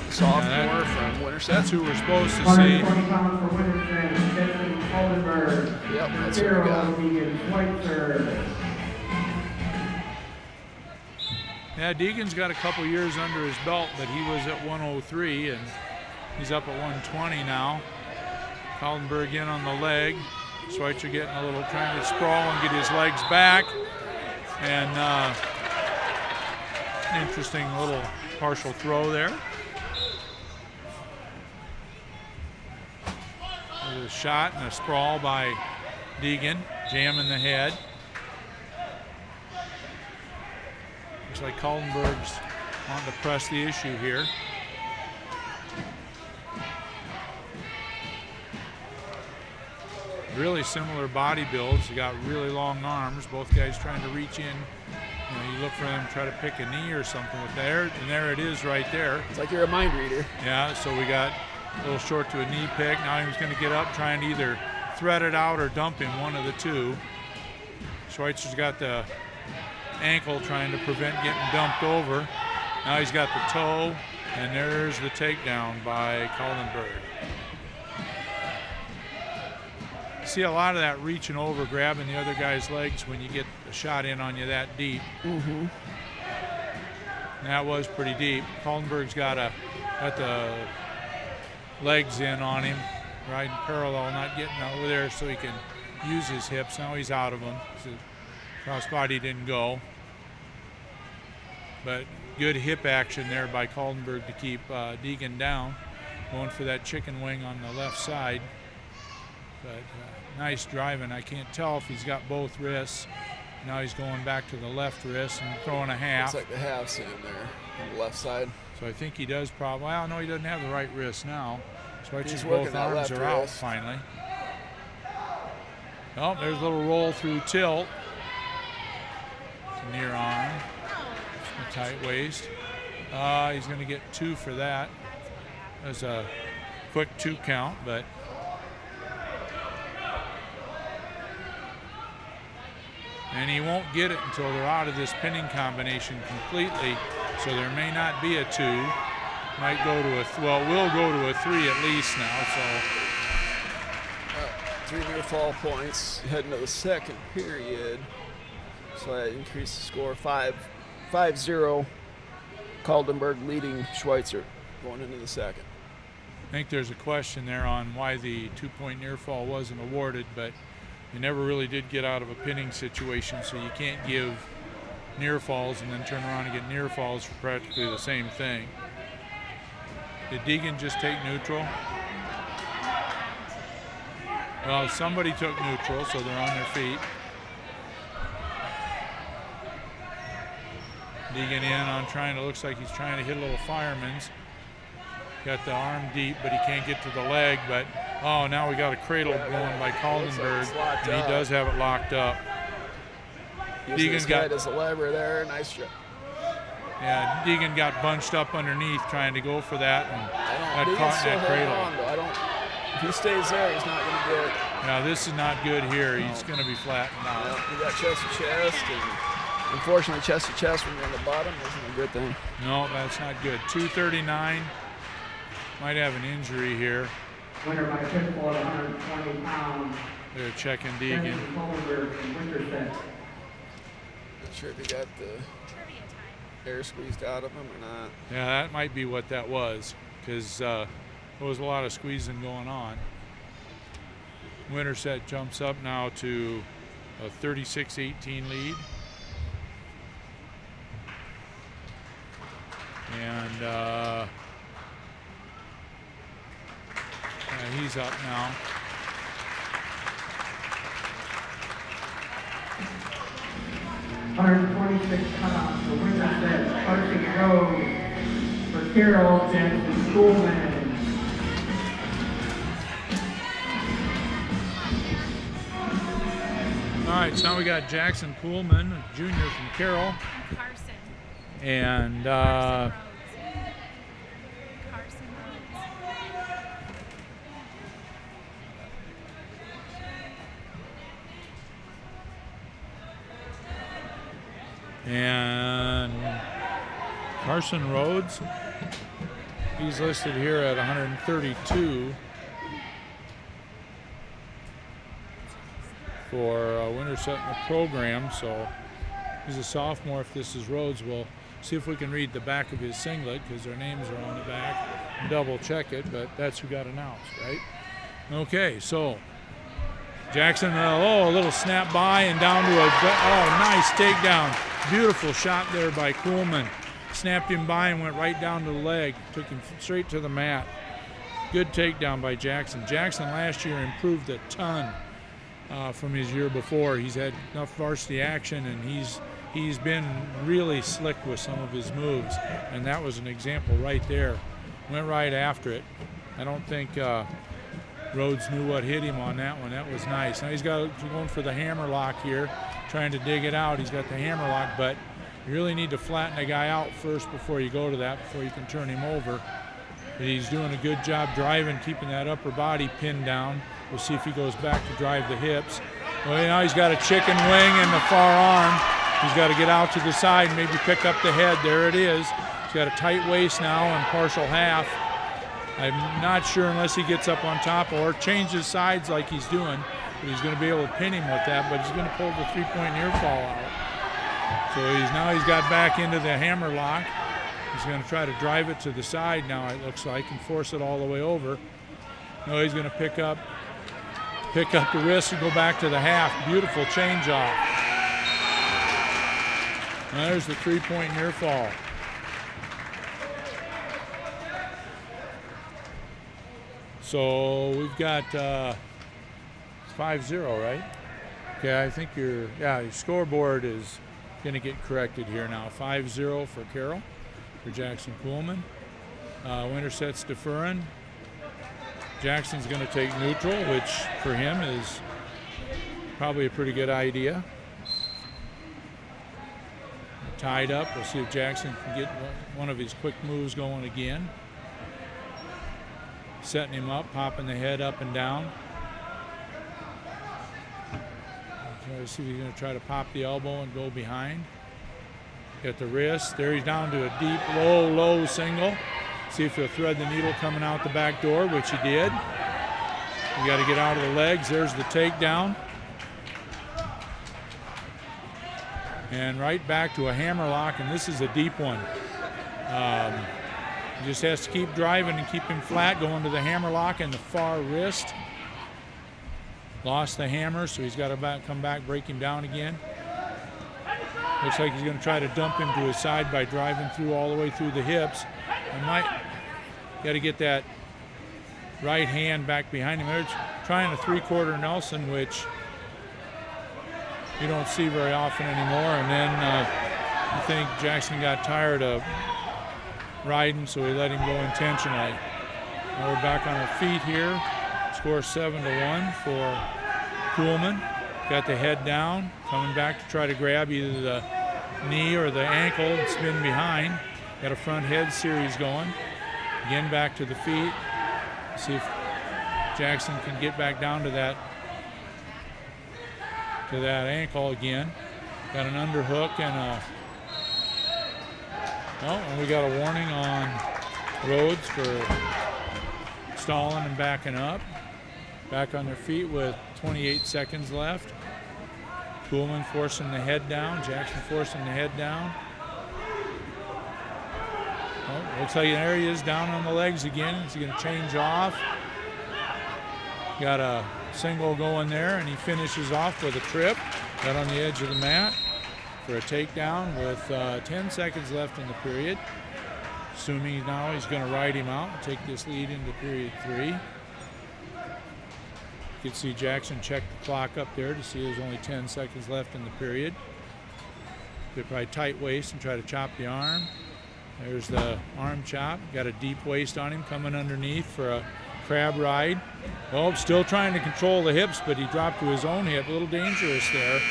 sophomore from Winterset. That's who we're supposed to see. 120 pounds for Winterset, Jensen Kaldenberg. Yep, that's what we got. Deegan Schweitzer. Yeah, Deegan's got a couple years under his belt, but he was at 103, and he's up at 120 now. Kaldenberg in on the leg. Schweitzer getting a little, trying to sprawl and get his legs back. And interesting little partial throw there. There's a shot and a sprawl by Deegan, jamming the head. Looks like Kaldenberg's wanting to press the issue here. Really similar body builds. They got really long arms. Both guys trying to reach in. You know, you look for them to try to pick a knee or something with there, and there it is right there. It's like you're a mind reader. Yeah, so we got a little short to a knee pick. Now he was going to get up, trying to either thread it out or dump him, one of the two. Schweitzer's got the ankle trying to prevent getting dumped over. Now he's got the toe, and there's the takedown by Kaldenberg. See a lot of that reaching over, grabbing the other guy's legs when you get a shot in on you that deep. Mm-hmm. That was pretty deep. Kaldenberg's got the legs in on him, riding parallel, not getting over there so he can use his hips. Now he's out of them. So crossbody didn't go. But good hip action there by Kaldenberg to keep Deegan down. Going for that chicken wing on the left side. But nice driving. I can't tell if he's got both wrists. Now he's going back to the left wrist and throwing a half. Looks like the half's in there on the left side. So I think he does probably. Well, no, he doesn't have the right wrist now. He's both working that arms left are out wrist. finally. Oh, there's a little roll through tilt. Near arm. A tight waist. He's going to get 2 for that. There's a quick 2 count, but. And he won't get it until they're out of this pinning combination completely. So there may not be a 2. Might go to a, we'll go to a 3 at least now. So 3 near fall points heading to the second period. So that increased the score 5-0. Kaldenberg leading Schweitzer going into the second. I think there's a question there on why the 2-point near fall wasn't awarded, but you never really did get out of a pinning situation, so you can't give near falls and then turn around and get near falls for practically the same thing. Did Deegan just take neutral? Well, somebody took neutral, so they're on their feet. Digging in on trying to, looks like he's trying to hit a little fireman's. Got the arm deep, but he can't get to the leg. But, oh, now we got a cradle going by Kaldenberg. And he does have it locked up. Deegan got his lever there. Nice shot. Yeah, Deegan got bunched up underneath trying to go for that and got caught in that cradle. If he stays there, he's not going to get it. Now, this is not good here. He's going to be flattened out. Yeah, he got chest to chest. And unfortunately, chest to chest when you're on the bottom isn't a good thing. No, that's not good. 239. Might have an injury here. Winner by pitfall at 120 pounds. They're checking Deegan. Not sure if he got the air squeezed out of him or not. Yeah, that might be what that was, because there was a lot of squeezing going on. Winterset jumps up now to a 36-18 lead. And he's up now. $126 for Winterset, Varsity Road for Carroll, Jackson Schoolman. All right, so now we got Jackson Poolman, a junior from Carroll. Carson. And Carson And Carson Rhodes, he's listed here at 132 for Winterset in the program. So he's a sophomore. If this is Rhodes, we'll see if we can read the back of his singlet because their names are on the back and double check it, but that's who got announced, right? Okay, so Jackson, a little snap by and down to a, nice takedown. Beautiful shot there by Kuhlman. Snapped him by and went right down to the leg. Took him straight to the mat. Good takedown by Jackson. Jackson last year improved a ton from his year before. He's had enough varsity action and he's been really slick with some of his moves. And that was an example right there. Went right after it. I don't think Rhodes knew what hit him on that one. That was nice. Now he's going for the hammer lock here, trying to dig it out. He's got the hammer lock, but you really need to flatten the guy out first before you go to that, before you can turn him over. But he's doing a good job driving, keeping that upper body pinned down. We'll see if he goes back to drive the hips. Well, now he's got a chicken wing in the far arm. He's got to get out to the side and maybe pick up the head. There it is. He's got a tight waist now and partial half. I'm not sure unless he gets up on top or changes sides like he's doing, but he's going to be able to pin him with that, but he's going to pull the three-point near fall out. So he's got back into the hammer lock. He's going to try to drive it to the side now, it looks like, and force it all the way over. No, he's going to pick up the wrist and go back to the half. Beautiful change off. Now there's the three-point near fall. So we've got 5-0, right? Okay, I think your scoreboard is going to get corrected here now. 5-0 for Carroll, for Jackson Kuhlman. Winterset's deferring. Jackson's going to take neutral, which for him is probably a pretty good idea. Tied up. We'll see if Jackson can get one of his quick moves going again. Setting him up, popping the head up and down. See if he's going to try to pop the elbow and go behind. Get the wrist. There he's down to a deep, low single. See if he'll thread the needle coming out the back door, which he did. You got to get out of the legs. There's the takedown. And right back to a hammer lock, and this is a deep one. He just has to keep driving and keep him flat, going to the hammer lock and the far wrist. Lost the hammer, so he's got to come back, break him down again. Looks like he's going to try to dump him to his side by driving through all the way through the hips. Got to get that right hand back behind him. They're trying a three-quarter Nelson, which you don't see very often anymore. And then I think Jackson got tired of riding, so he let him go intentionally. Now we're back on our feet here. Score 7-1 for Kuhlman. Got the head down, coming back to try to grab either the knee or the ankle and spin behind. Got a front head series going. Again back to the feet. See if Jackson can get back down to that ankle again. Got an underhook and and we got a warning on Rhodes for stalling and backing up. Back on their feet with 28 seconds left. Kuhlman forcing the head down. Jackson forcing the head down. Oh, looks like there he is down on the legs again. Is he going to change off? Got a single going there, and he finishes off with a trip. Got on the edge of the mat for a takedown with 10 seconds left in the period. Assuming now he's going to ride him out and take this lead into period 3. You can see Jackson check the clock up there to see there's only 10 seconds left in the period. Could probably tight waist and try to chop the arm. There's the arm chop. Got a deep waist on him coming underneath for a crab ride. Oh, still trying to control the hips, but he dropped to his own hip. A little dangerous there.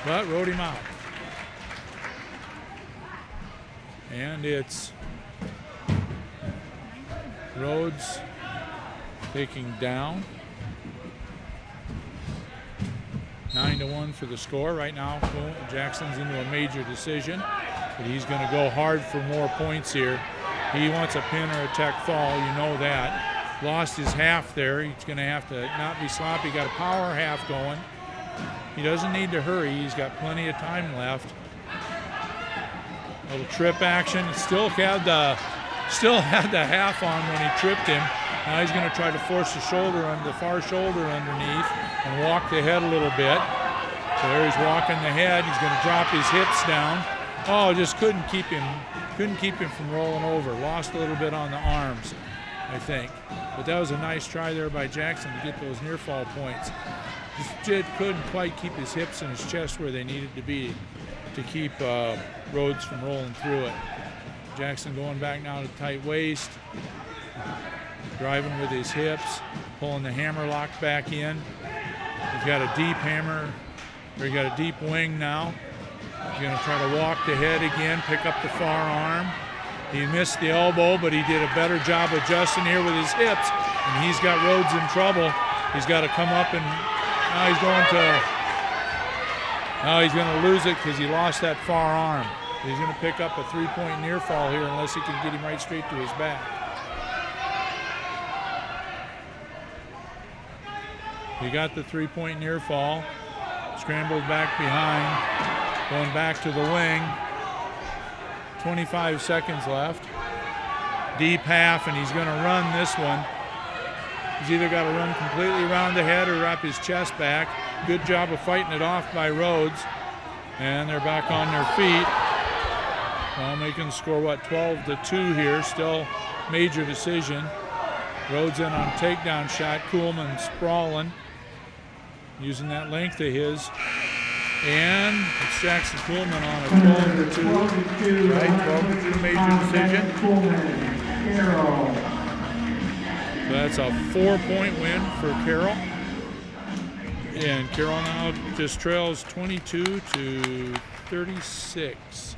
But rode him out. And it's Rhodes taking down. 9-1 for the score. Right now, Jackson's into a major decision, but he's going to go hard for more points here. He wants a pin or a tech fall, you know that. Lost his half there. He's going to have to not be sloppy. Got a power half going. He doesn't need to hurry. He's got plenty of time left. Little trip action. Still had the half on when he tripped him. Now he's going to try to force the far shoulder underneath and walk the head a little bit. So there he's walking the head. He's going to drop his hips down. Oh, just couldn't keep him from rolling over. Lost a little bit on the arms, I think. But that was a nice try there by Jackson to get those near fall points. Just couldn't quite keep his hips and his chest where they needed to be to keep Rhodes from rolling through it. Jackson going back now to tight waist, driving with his hips, pulling the hammer lock back in. He's got a deep hammer, or he got a deep wing now. He's going to try to walk the head again, pick up the far arm. He missed the elbow, but he did a better job adjusting here with his hips, and he's got Rhodes in trouble. He's got to come up, and now he's going to lose it because he lost that far arm. He's going to pick up a 3-point near fall here unless he can get him right straight to his back. He got the 3-point near fall. Scrambled back behind. Going back to the wing. 25 seconds left. Deep half, and he's going to run this one. He's either got to run completely around the head or wrap his chest back. Good job of fighting it off by Rhodes. And they're back on their feet. Well, they can score, 12-2 here. Still major decision. Rhodes in on takedown shot. Kuhlman sprawling. Using that length of his. And it's Jackson Kuhlman on a 12-2. Right, 12-2 major decision. Carroll. So that's a 4-point win for Carroll. And Carroll now just trails 22-36.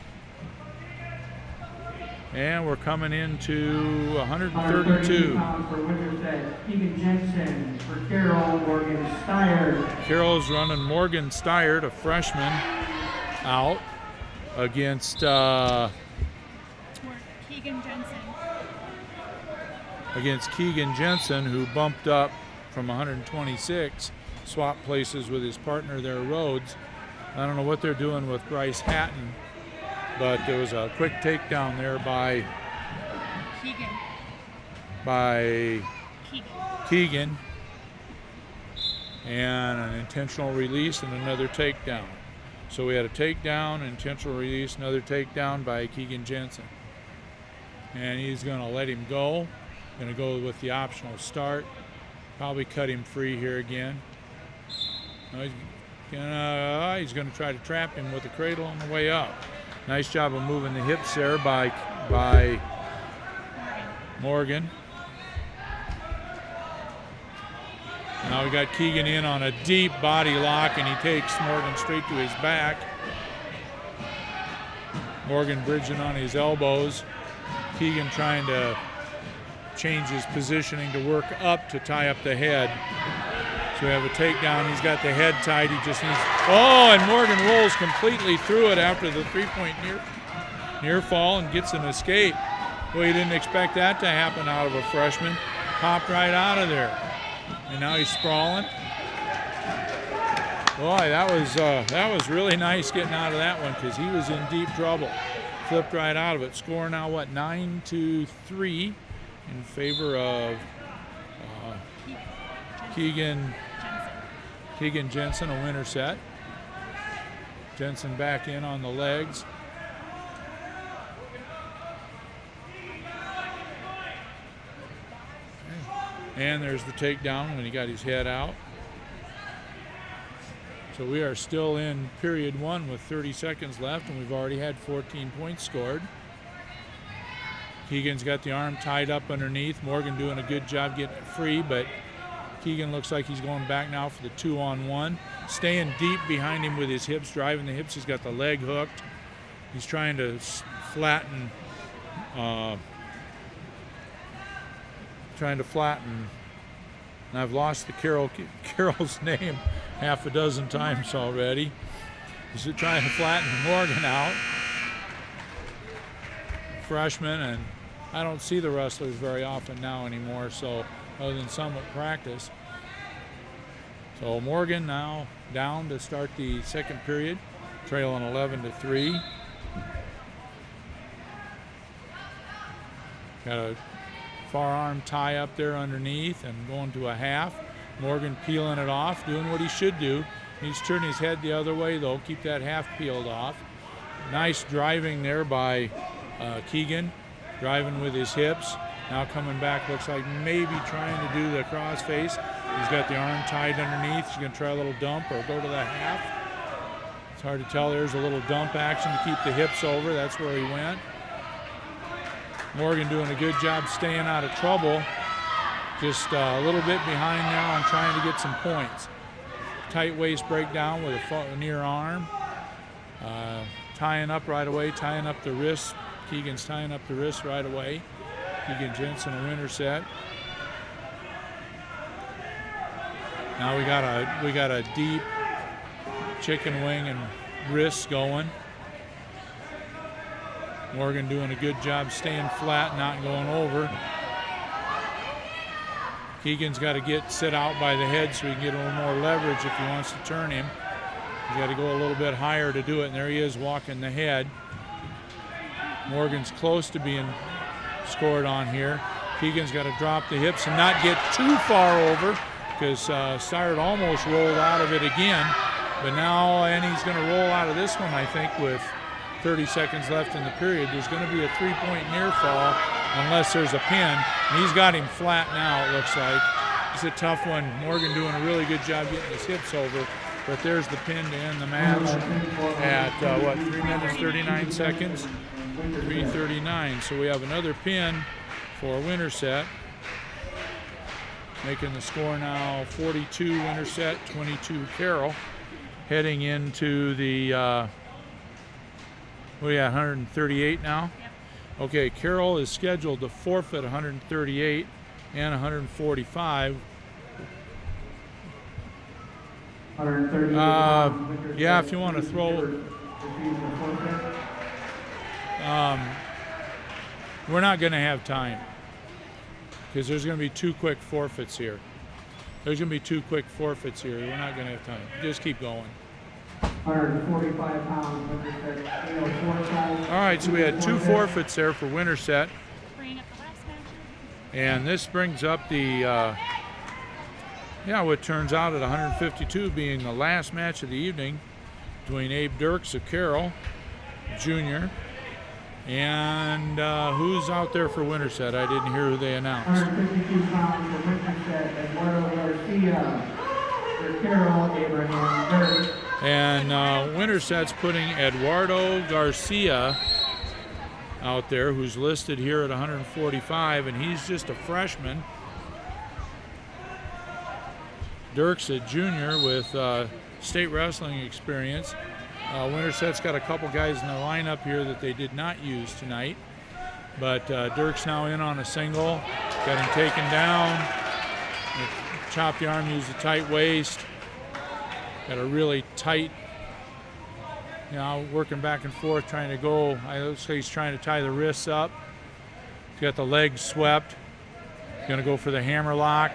And we're coming into 132. For Winterset, Keegan Jensen. For Carroll, Morgan Stired. Carroll's running Morgan Stired, a freshman, out against Keegan Jensen, who bumped up from 126, swapped places with his partner there, Rhodes. I don't know what they're doing with Bryce Hatton, but there was a quick takedown there by Keegan, and an intentional release and another takedown. So we had a takedown, intentional release, another takedown by Keegan Jensen. And he's going to let him go. Going to go with the optional start. Probably cut him free here again. He's going to try to trap him with the cradle on the way up. Nice job of moving the hips there by Morgan. Now we got Keegan in on a deep body lock, and he takes Morgan straight to his back. Morgan bridging on his elbows. Keegan trying to change his positioning to work up to tie up the head. So we have a takedown. He's got the head tied. He just needs. Oh, and Morgan rolls completely through it after the three-point near fall and gets an escape. Well, you didn't expect that to happen out of a freshman. Popped right out of there. And now he's sprawling. Boy, that was really nice getting out of that one because he was in deep trouble. Flipped right out of it. Score now, what, 9-3 in favor of Keegan Jensen, a Winterset. Jensen back in on the legs. And there's the takedown when he got his head out. So we are still in period one with 30 seconds left, and we've already had 14 points scored. Keegan's got the arm tied up underneath. Morgan doing a good job getting it free, but Keegan looks like he's going back now for the 2-on-1. Staying deep behind him with his hips, driving the hips. He's got the leg hooked. He's trying to flatten, and I've lost the Carroll's name half a dozen times already. He's trying to flatten Morgan out. Freshman, and I don't see the wrestlers very often now anymore, so other than some at practice. So Morgan now down to start the second period, trailing 11-3. Got a far arm tie up there underneath and going to a half. Morgan peeling it off, doing what he should do. He's turning his head the other way though, keep that half peeled off. Nice driving there by Keegan, driving with his hips. Now coming back, looks like maybe trying to do the cross face. He's got the arm tied underneath. He's going to try a little dump or go to the half. It's hard to tell. There's a little dump action to keep the hips over. That's where he went. Morgan doing a good job staying out of trouble. Just a little bit behind now and trying to get some points. Tight waist breakdown with a near arm. Tying up right away, tying up the wrist. Keegan's tying up the wrist right away. Keegan Jensen, a Winterset. Now we got a deep chicken wing and wrists going. Morgan doing a good job staying flat, not going over. Keegan's got to sit out by the head so he can get a little more leverage if he wants to turn him. He's got to go a little bit higher to do it, and there he is walking the head. Morgan's close to being scored on here. Keegan's got to drop the hips and not get too far over because Steyert almost rolled out of it again. But now, and he's going to roll out of this one, I think, with 30 seconds left in the period. There's going to be a three-point near fall unless there's a pin. And he's got him flat now, it looks like. It's a tough one. Morgan doing a really good job getting his hips over. But there's the pin to end the match at, 3 minutes, 39 seconds? 3:39. So we have another pin for Winterset. Making the score now 42 Winterset, 22 Carroll. Heading into the, 138 now? Yep. Okay, Carroll is scheduled to forfeit 138 and 145. 130. Yeah, if you want to throw. We're not going to have time because there's going to be two quick forfeits here. We're not going to have time. Just keep going. 145 pounds. All right, so we had two forfeits there for Winterset. And this brings up the, what turns out at 152 being the last match of the evening between Abe Dirks of Carroll, Jr., and who's out there for Winterset? I didn't hear who they announced. 152 pounds for Winterset, Eduardo Garcia. For Carroll, Abraham Dirks. And Winterset's putting Eduardo Garcia out there, who's listed here at 145, and he's just a freshman. Dirk's a junior with state wrestling experience. Winterset's got a couple guys in the lineup here that they did not use tonight. But Dirk's now in on a single, got him taken down. Chopped the arm, used a tight waist. Got a really tight, working back and forth, trying to go. Looks like he's trying to tie the wrists up. He's got the legs swept. Gonna go for the hammer lock.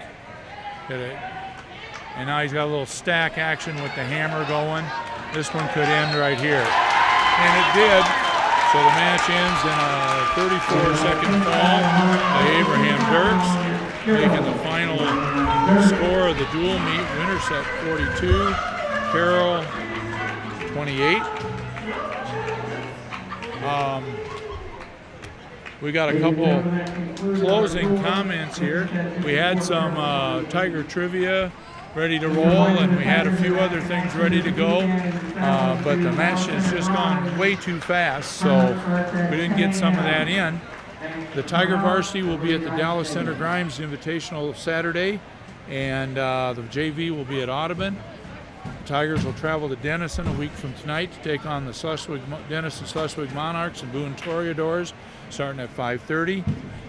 And now he's got a little stack action with the hammer going. This one could end right here. And it did. So the match ends in a 34-second fall by Abraham Dirks, making the final score of the dual meet. Winterset 42, Carroll 28. We got a couple closing comments here. We had some Tiger trivia ready to roll, and we had a few other things ready to go, but the match has just gone way too fast, so we didn't get some of that in. The Tiger Varsity will be at the Dallas Center Grimes Invitational Saturday, and the JV will be at Audubon. The Tigers will travel to Denison a week from tonight to take on the Denison Schleswig Monarchs and Boone Toreadors, starting at 5:30.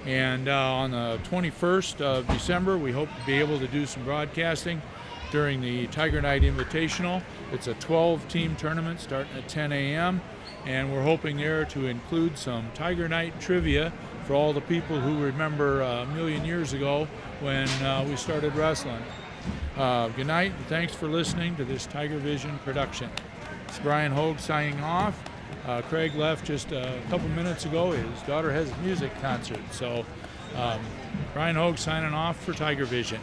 And on the 21st of December, we hope to be able to do some broadcasting during the Tiger Night Invitational. It's a 12-team tournament starting at 10 a.m. and we're hoping there to include some Tiger Night trivia for all the people who remember a million years ago when we started wrestling. Good night, and thanks for listening to this Tiger Vision production. It's Brian Hogue signing off. Craig left just a couple minutes ago. His daughter has a music concert. So Brian Hogue signing off for Tiger Vision.